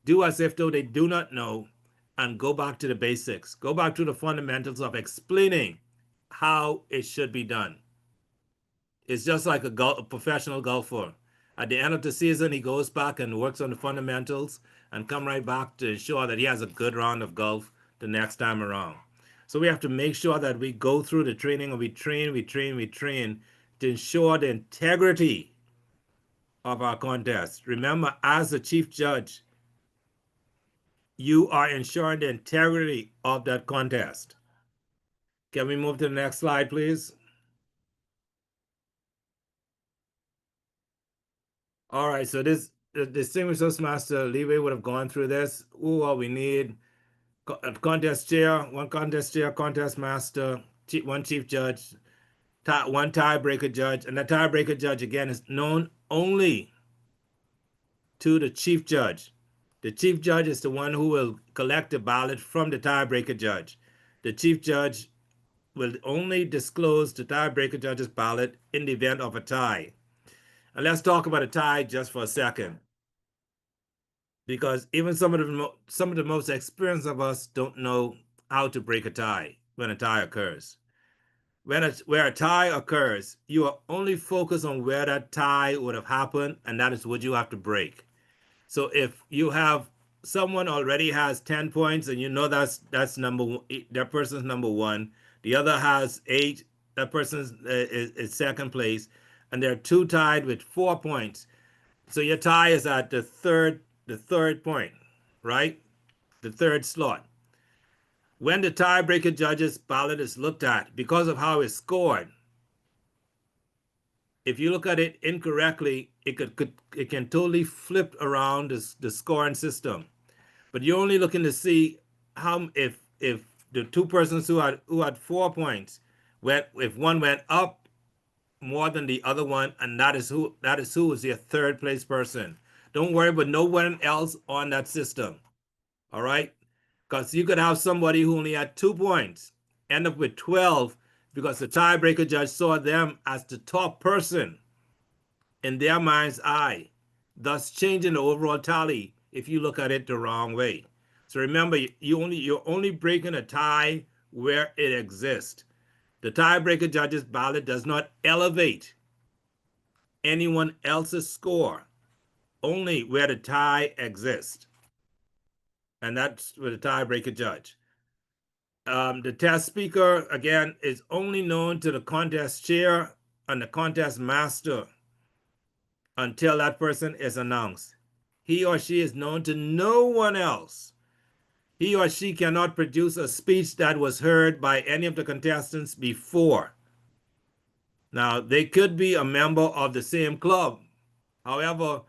do as if though they do not know, and go back to the basics. Go back to the fundamentals of explaining how it should be done. It's just like a professional golfer. At the end of the season, he goes back and works on the fundamentals and come right back to ensure that he has a good round of golf the next time around. So we have to make sure that we go through the training, and we train to ensure the integrity of our contest. Remember, as the chief judge, you are ensuring the integrity of that contest. Can we move to the next slide, please? All right, so the distinguished Toastmaster Leeway would have gone through this. What we need: contest chair, one contest chair, contest master, one chief judge, one tiebreaker judge, and the tiebreaker judge again is known only to the chief judge. The chief judge is the one who will collect the ballot from the tiebreaker judge. The chief judge will only disclose the tiebreaker judge's ballot in the event of a tie. And let's talk about a tie just for a second, because even some of the most experienced of us don't know how to break a tie when a tie occurs. Where a tie occurs, you are only focused on where that tie would have happened, and that is what you have to break. So if you have someone already has 10 points, and you know that's that person's number one, the other has 8, that person is second place, and there are 2 tied with 4 points. So your tie is at the third point, right? The third slot. When the tiebreaker judge's ballot is looked at, because of how it's scored, if you look at it incorrectly, it can totally flip around the scoring system. But you're only looking to see how if the 2 persons who had 4 points if one went up more than the other one, and that is who is your third place person. Don't worry about no one else on that system. All right? Because you could have somebody who only had 2 points end up with 12 because the tiebreaker judge saw them as the top person in their mind's eye, thus changing the overall tally if you look at it the wrong way. So remember, you're only breaking a tie where it exists. The tiebreaker judge's ballot does not elevate anyone else's score, only where the tie exists. And that's with the tiebreaker judge. The test speaker, again, is only known to the contest chair and the contest master until that person is announced. He or she is known to no one else. He or she cannot produce a speech that was heard by any of the contestants before. Now, they could be a member of the same club. However,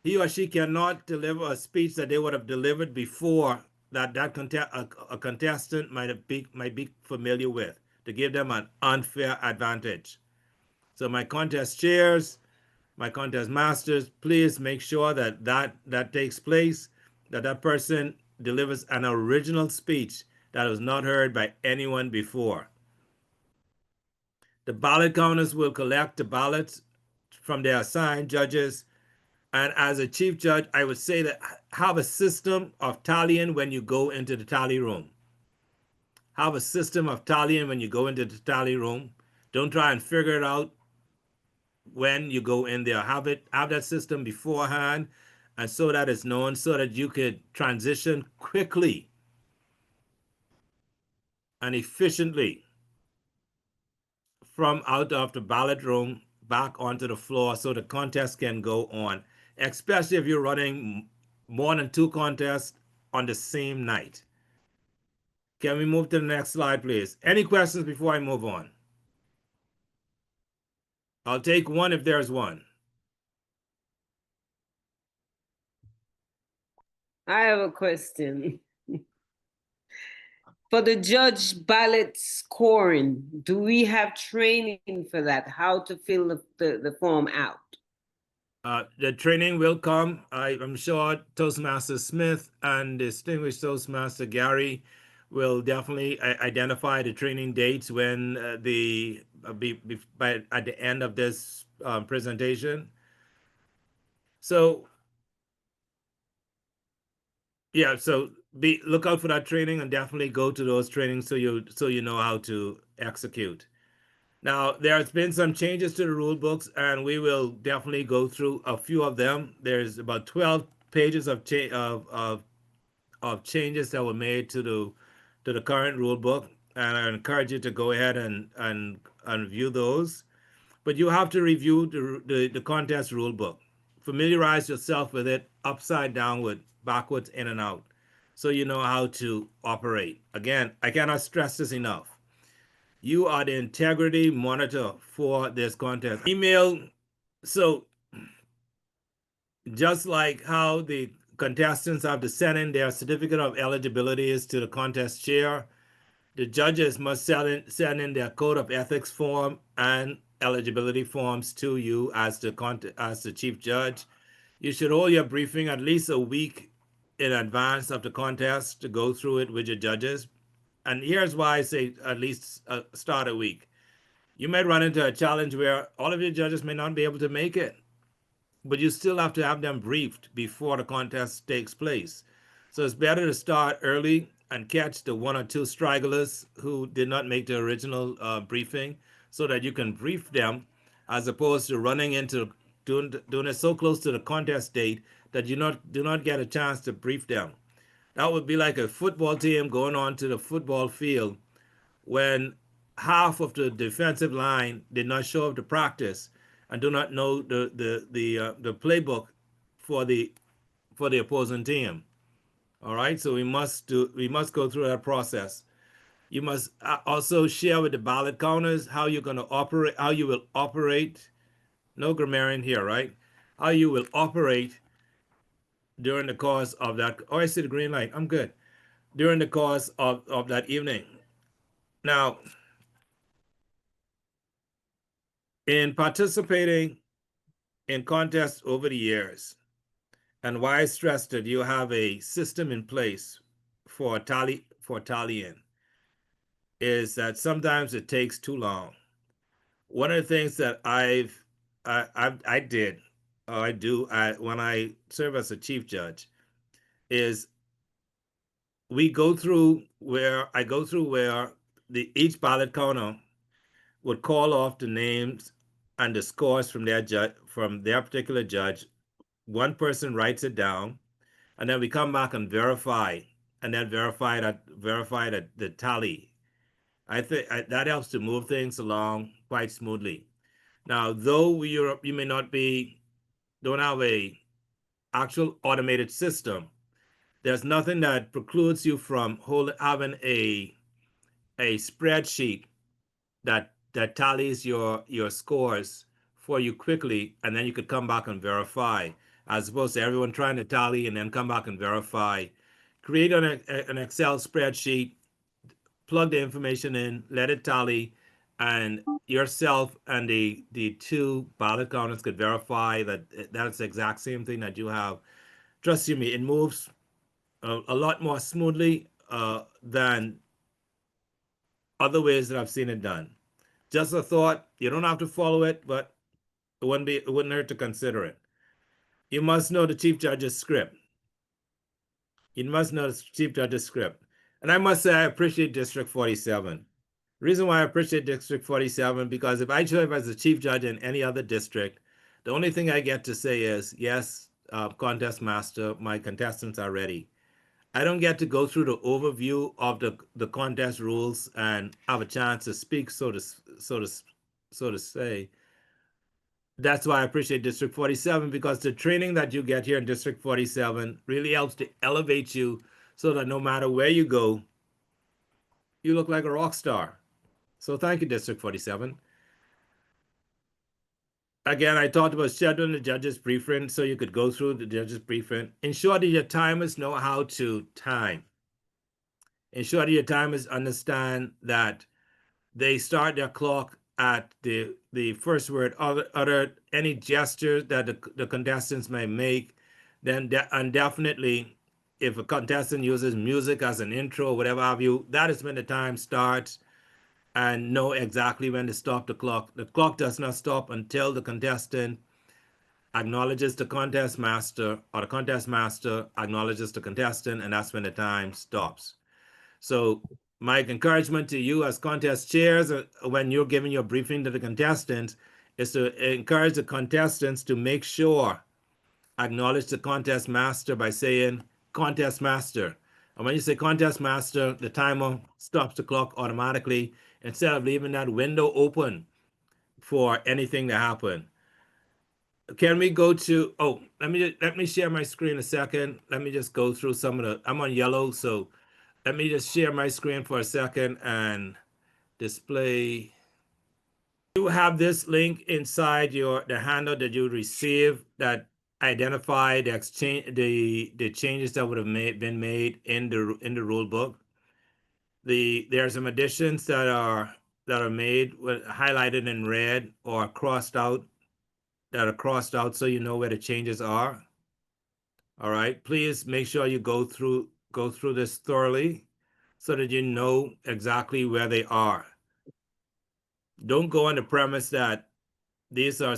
he or she cannot deliver a speech that they would have delivered before that a contestant might be familiar with, to give them an unfair advantage. So my contest chairs, my contest masters, please make sure that takes place, that person delivers an original speech that was not heard by anyone before. The ballot counters will collect the ballots from their assigned judges. And as a chief judge, I would say that have a system of tallying when you go into the tally room. Have a system of tallying when you go into the tally room. Don't try and figure it out when you go in there. Have that system beforehand, and so that it's known, so that you could transition quickly and efficiently from out of the ballot room back onto the floor, so the contest can go on, especially if you're running more than 2 contests on the same night. Can we move to the next slide, please? Any questions before I move on? I'll take one if there's one. I have a question. For the judge ballot scoring, do we have training for that? How to fill the form out? The training will come. I'm sure Toastmaster Smith and distinguished Toastmaster Gary will definitely identify the training dates when at the end of this presentation. So yeah, so look out for that training and definitely go to those trainings so you know how to execute. Now, there's been some changes to the rule books, and we will definitely go through a few of them. There's about 12 pages of changes that were made to the current rule book, and I encourage you to go ahead and view those. But you have to review the contest rule book. Familiarize yourself with it upside downward, backwards, in and out, so you know how to operate. Again, I cannot stress this enough. You are the integrity monitor for this contest. Email, so just like how the contestants have to send in their certificate of eligibilities to the contest chair, the judges must send in their code of ethics form and eligibility forms to you as the chief judge. You should hold your briefing at least a week in advance of the contest to go through it with your judges. And here's why I say at least start a week. You might run into a challenge where all of your judges may not be able to make it, but you still have to have them briefed before the contest takes place. So it's better to start early and catch the 1 or 2 stragglers who did not make the original briefing, so that you can brief them, as opposed to running into doing it so close to the contest date that you do not get a chance to brief them. That would be like a football team going on to the football field when half of the defensive line did not show up to practice and do not know the playbook for the opposing team. All right, so we must go through that process. You must also share with the ballot counters how you're going to operate, how you will operate. No grammarian here, right? How you will operate during the course of that. Oh, I see the green light. I'm good. During the course of that evening. Now, in participating in contests over the years, and why I stress that you have a system in place for tallying, is that sometimes it takes too long. One of the things that I do when I serve as a chief judge is I go through where each ballot counter would call off the names and the scores from their particular judge. One person writes it down, and then we come back and verify and then verify that the tally. I think that helps to move things along quite smoothly. Now, though you may not don't have a actual automated system, there's nothing that precludes you from having a spreadsheet that tallies your scores for you quickly, and then you could come back and verify, as opposed to everyone trying to tally and then come back and verify. Create an Excel spreadsheet, plug the information in, let it tally, and yourself and the two ballot counters could verify that that's the exact same thing that you have. Trust you me, it moves a lot more smoothly than other ways that I've seen it done. Just a thought. You don't have to follow it, but it wouldn't hurt to consider it. You must know the chief judge's script. You must know the chief judge's script. And I must say I appreciate District 47. Reason why I appreciate District 47, because if I show up as the chief judge in any other district, the only thing I get to say is, yes, contest master, my contestants are ready. I don't get to go through the overview of the contest rules and have a chance to speak, so to say. That's why I appreciate District 47, because the training that you get here in District 47 really helps to elevate you so that no matter where you go, you look like a rock star. So thank you, District 47. Again, I talked about scheduling the judge's briefing so you could go through the judge's briefing. Ensure that your timers know how to time. Ensure that your timers understand that they start their clock at the first word, other any gesture that the contestants may make. Then and definitely, if a contestant uses music as an intro or whatever have you, that is when the time starts, and know exactly when to stop the clock. The clock does not stop until the contestant acknowledges the contest master, or the contest master acknowledges the contestant, and that's when the time stops. So my encouragement to you as contest chairs, when you're giving your briefing to the contestants, is to encourage the contestants to make sure, acknowledge the contest master by saying contest master. And when you say contest master, the timer stops the clock automatically instead of leaving that window open for anything to happen. Can we go to, oh, let me share my screen a second. Let me just go through some of I'm on yellow, so let me just share my screen for a second and display. You have this link inside the handout that you receive that identify the exchange, the changes that would have been made in the rule book. There are some additions that are made highlighted in red or crossed out, so you know where the changes are. All right, please make sure you go through this thoroughly so that you know exactly where they are. Don't go on the premise that these are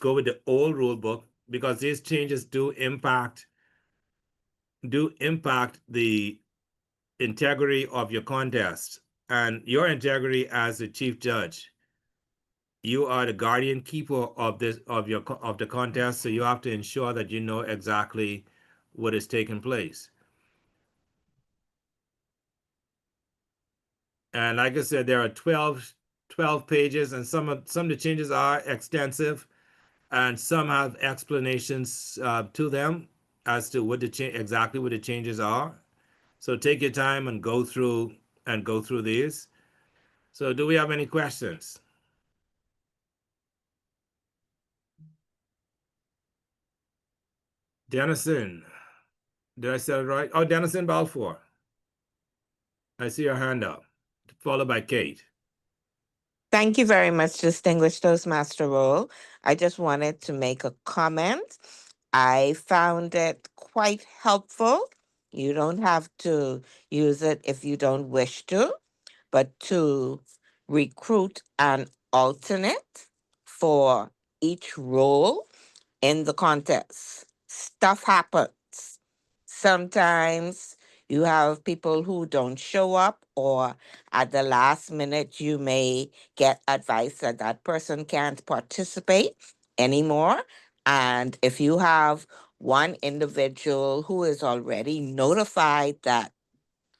go with the old rule book, because these changes do impact the integrity of your contest and your integrity as the chief judge. You are the guardian keeper of the contest, so you have to ensure that you know exactly what is taking place. And like I said, there are 12 pages, and some of the changes are extensive, and some have explanations to them as to exactly what the changes are. So take your time and go through these. So do we have any questions? Dennison, did I say it right? Oh, Dennison Balfour. I see your hand up, followed by Kate. Thank you very much, distinguished Toastmaster Role. I just wanted to make a comment. I found it quite helpful. You don't have to use it if you don't wish to, but to recruit an alternate for each role in the contest. Stuff happens. Sometimes you have people who don't show up, or at the last minute, you may get advice that person can't participate anymore. And if you have one individual who is already notified that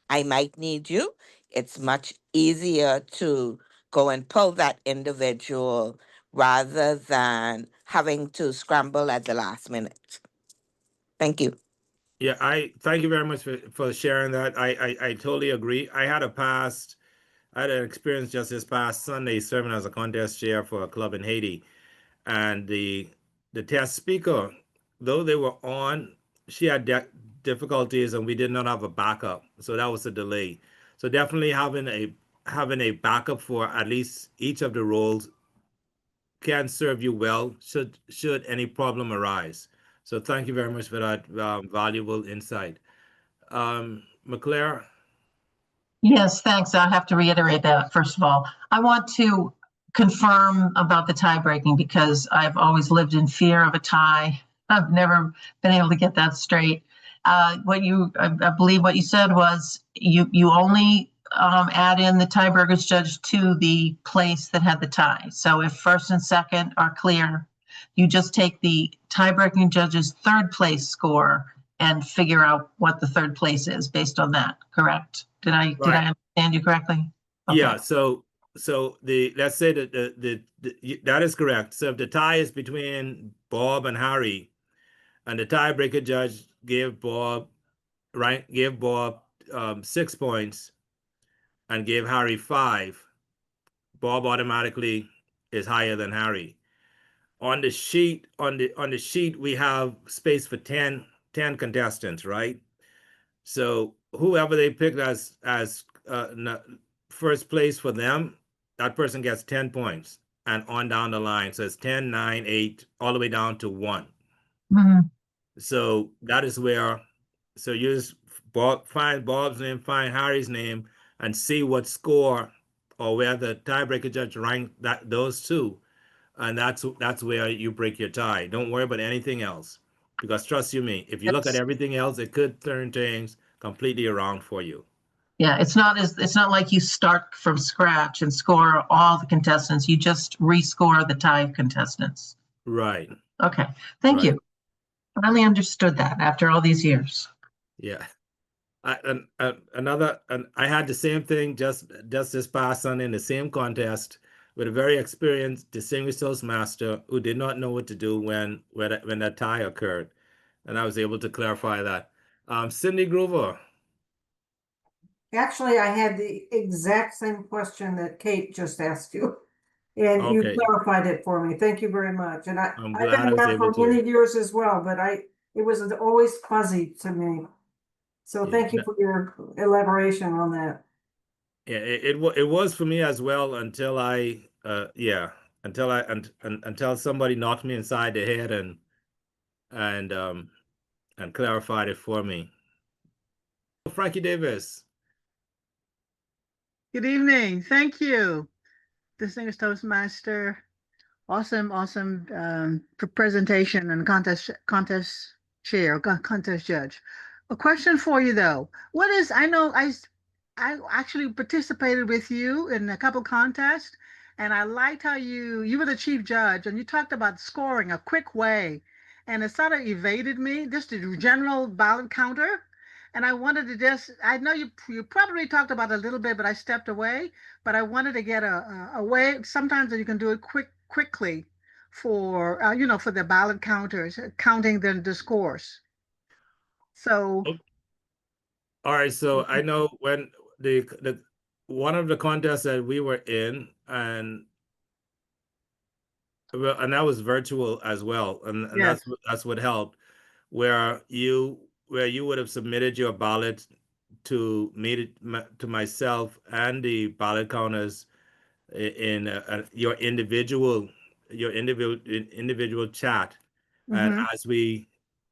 I might need you, it's much easier to go and pull that individual rather than having to scramble at the last minute. Thank you. Yeah, I thank you very much for sharing that. I totally agree. I had an experience just this past Sunday serving as a contest chair for a club in Haiti. And the test speaker, though they were on, she had difficulties and we did not have a backup. So that was a delay. So definitely having a backup for at least each of the roles can serve you well should any problem arise. So thank you very much for that valuable insight. McClare. Yes, thanks. I have to reiterate that, first of all. I want to confirm about the tie breaking because I've always lived in fear of a tie. I've never been able to get that straight. I believe what you said was you only add in the tiebreakers judge to the place that had the tie. So if first and second are clear, you just take the tie-breaking judge's third place score and figure out what the third place is based on that, correct? Did I understand you correctly? Okay. Yeah, so let's say that that is correct. So if the tie is between Bob and Harry, and the tiebreaker judge gave Bob 6 points and gave Harry 5, Bob automatically is higher than Harry. On the sheet we have space for 10 contestants, right? So whoever they picked as first place for them, that person gets 10 points and on down the line. So it's 10, 9, 8, all the way down to 1. Mm-hmm. So that is where, so you just find Bob's name, find Harry's name, and see what score or where the tiebreaker judge ranked those two. And that's where you break your tie. Don't worry about anything else. Because trust you me, if you look at everything else, it could turn things completely around for you. Yeah, it's not like you start from scratch and score all the contestants. You just rescore the tie contestants. Right. Okay. Thank you. Finally understood that after all these years. Yeah. I had the same thing just this past Sunday in the same contest with a very experienced distinguished Toastmaster who did not know what to do when that tie occurred, and I was able to clarify that. Cindy Groover. Actually, I had the exact same question that Kate just asked you, and you clarified it for me. Thank you very much. And I've been around for many years as well, but it was always fuzzy to me. So thank you for your elaboration on that. Yeah, it was for me as well until until somebody knocked me inside the head and clarified it for me. Frankie Davis. Good evening. Thank you, distinguished Toastmaster. Awesome presentation and contest chair, contest judge. A question for you though. I know I actually participated with you in a couple contests, and I liked how you were the chief judge and you talked about scoring a quick way, and it sort of evaded me, just the general ballot counter. And I wanted to I know you probably talked about it a little bit, but I stepped away. But I wanted to get a way sometimes that you can do it quickly for for the ballot counters, counting the scores. So all right, so I know when the one of the contests that we were in, and that was virtual as well, and yes. that's what helped, where you would have submitted your ballot to me to myself and the ballot counters in your individual chat, and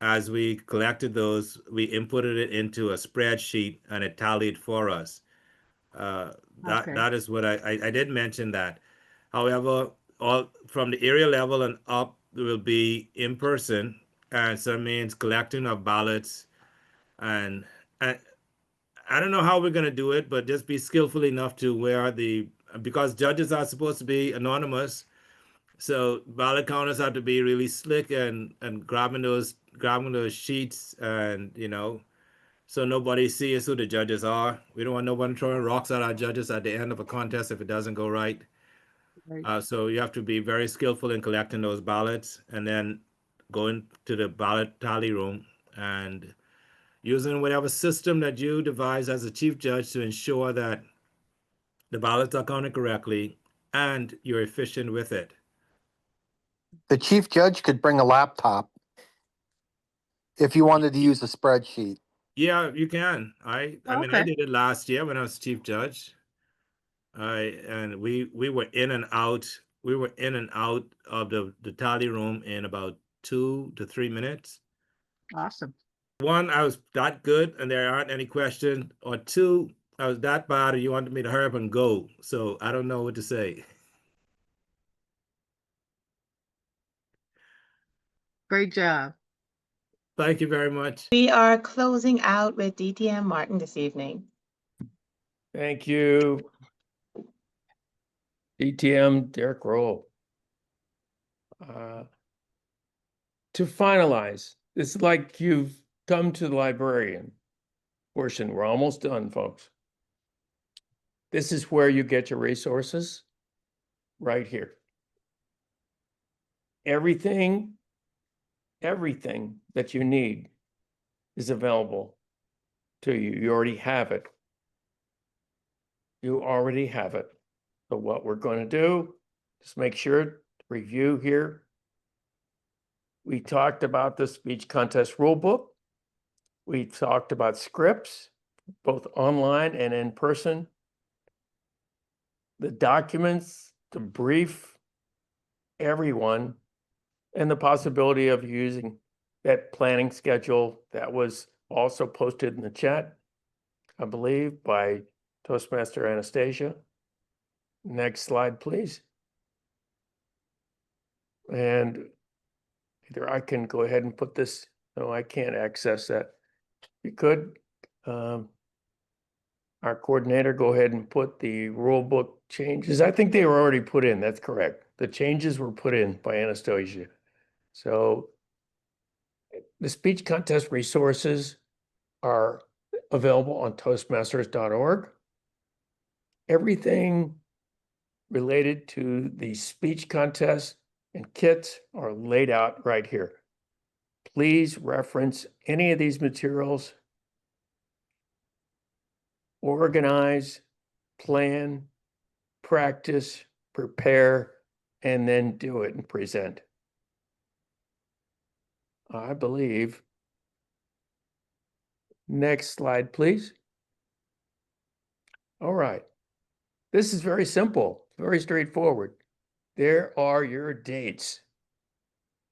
as we collected those, we inputted it into a spreadsheet and it tallied for us. That is what I did mention that. However, all from the area level and up will be in person, and so it means collecting of ballots, and I don't know how we're going to do it, but just be skillful enough to where because judges are supposed to be anonymous, So ballot counters have to be really slick and grabbing those sheets, and so nobody sees who the judges are. We don't want nobody throwing rocks at our judges at the end of a contest if it doesn't go right. So you have to be very skillful in collecting those ballots and then going to the ballot tally room and using whatever system that you devise as a chief judge to ensure that the ballots are counted correctly and you're efficient with it. The chief judge could bring a laptop if you wanted to use a spreadsheet. Yeah, you can. I mean, I Okay. did it last year when I was chief judge. And we were in and out. We were in and out of the tally room in about 2 to 3 minutes. Awesome. One, I was that good and there aren't any questions, or two, I was that bad and you wanted me to hurry up and go. So I don't know what to say. Great job. Thank you very much. We are closing out with DTM Martin this evening. Thank you. DTM Derek Roll. To finalize, it's like you've come to the librarian portion. We're almost done, folks. This is where you get your resources, right here. Everything that you need is available to you. You already have it. You already have it. So what we're going to do, just make sure to review here. We talked about the speech contest rulebook. We talked about scripts, both online and in person. The documents to brief everyone, and the possibility of using that planning schedule that was also posted in the chat, I believe, by Toastmaster Anastasia. Next slide, please. And either I can go ahead and put this, no, I can't access that. You could, our coordinator, go ahead and put the rule book changes. I think they were already put in, that's correct. The changes were put in by Anastasia. So the speech contest resources are available on toastmasters.org. Everything related to the speech contest and kits are laid out right here. Please reference any of these materials. Organize, plan, practice, prepare, and then do it and present. I believe. Next slide, please. All right. This is very simple, very straightforward. There are your dates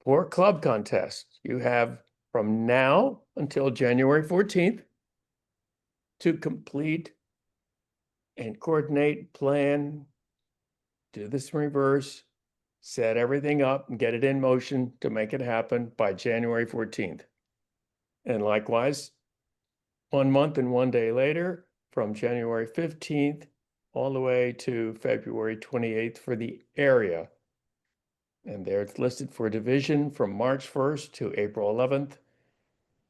for club contests. You have from now until January 14th to complete and coordinate, plan, do this in reverse, set everything up and get it in motion to make it happen by January 14th. And likewise, 1 month and 1 day later, from January 15th all the way to February 28th for the area. And there it's listed for division from March 1st to April 11th.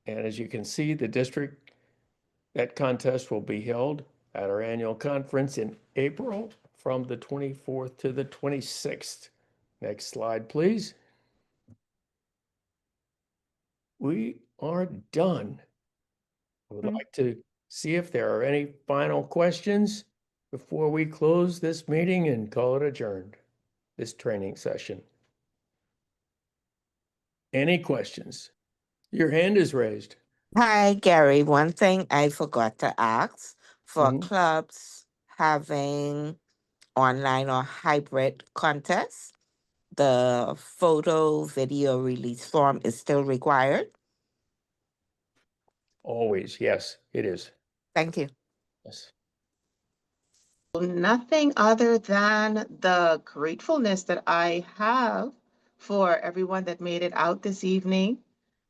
And as you can see, the district, that contest will be held at our annual conference in April from the 24th to the 26th. Next slide, please. We are done. I would like to see if there are any final questions before we close this meeting and call it adjourned, this training session. Any questions? Your hand is raised. Hi, Gary. One thing I forgot to ask for clubs having online or hybrid contests, the photo video release form is still required? Always, yes, it is. Thank you. Yes. Nothing other than the gratefulness that I have for everyone that made it out this evening.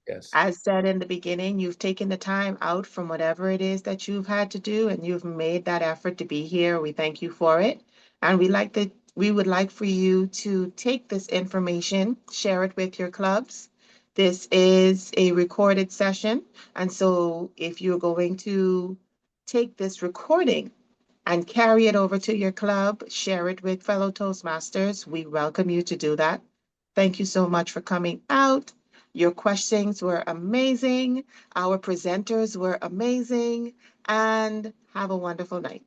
Yes. As said in the beginning, you've taken the time out from whatever it is that you've had to do, and you've made that effort to be here. We thank you for it. And we'd like to we would like for you to take this information, share it with your clubs. This is a recorded session, and so if you're going to take this recording and carry it over to your club, share it with fellow Toastmasters, we welcome you to do that. Thank you so much for coming out. Your questions were amazing. Our presenters were amazing. And have a wonderful night.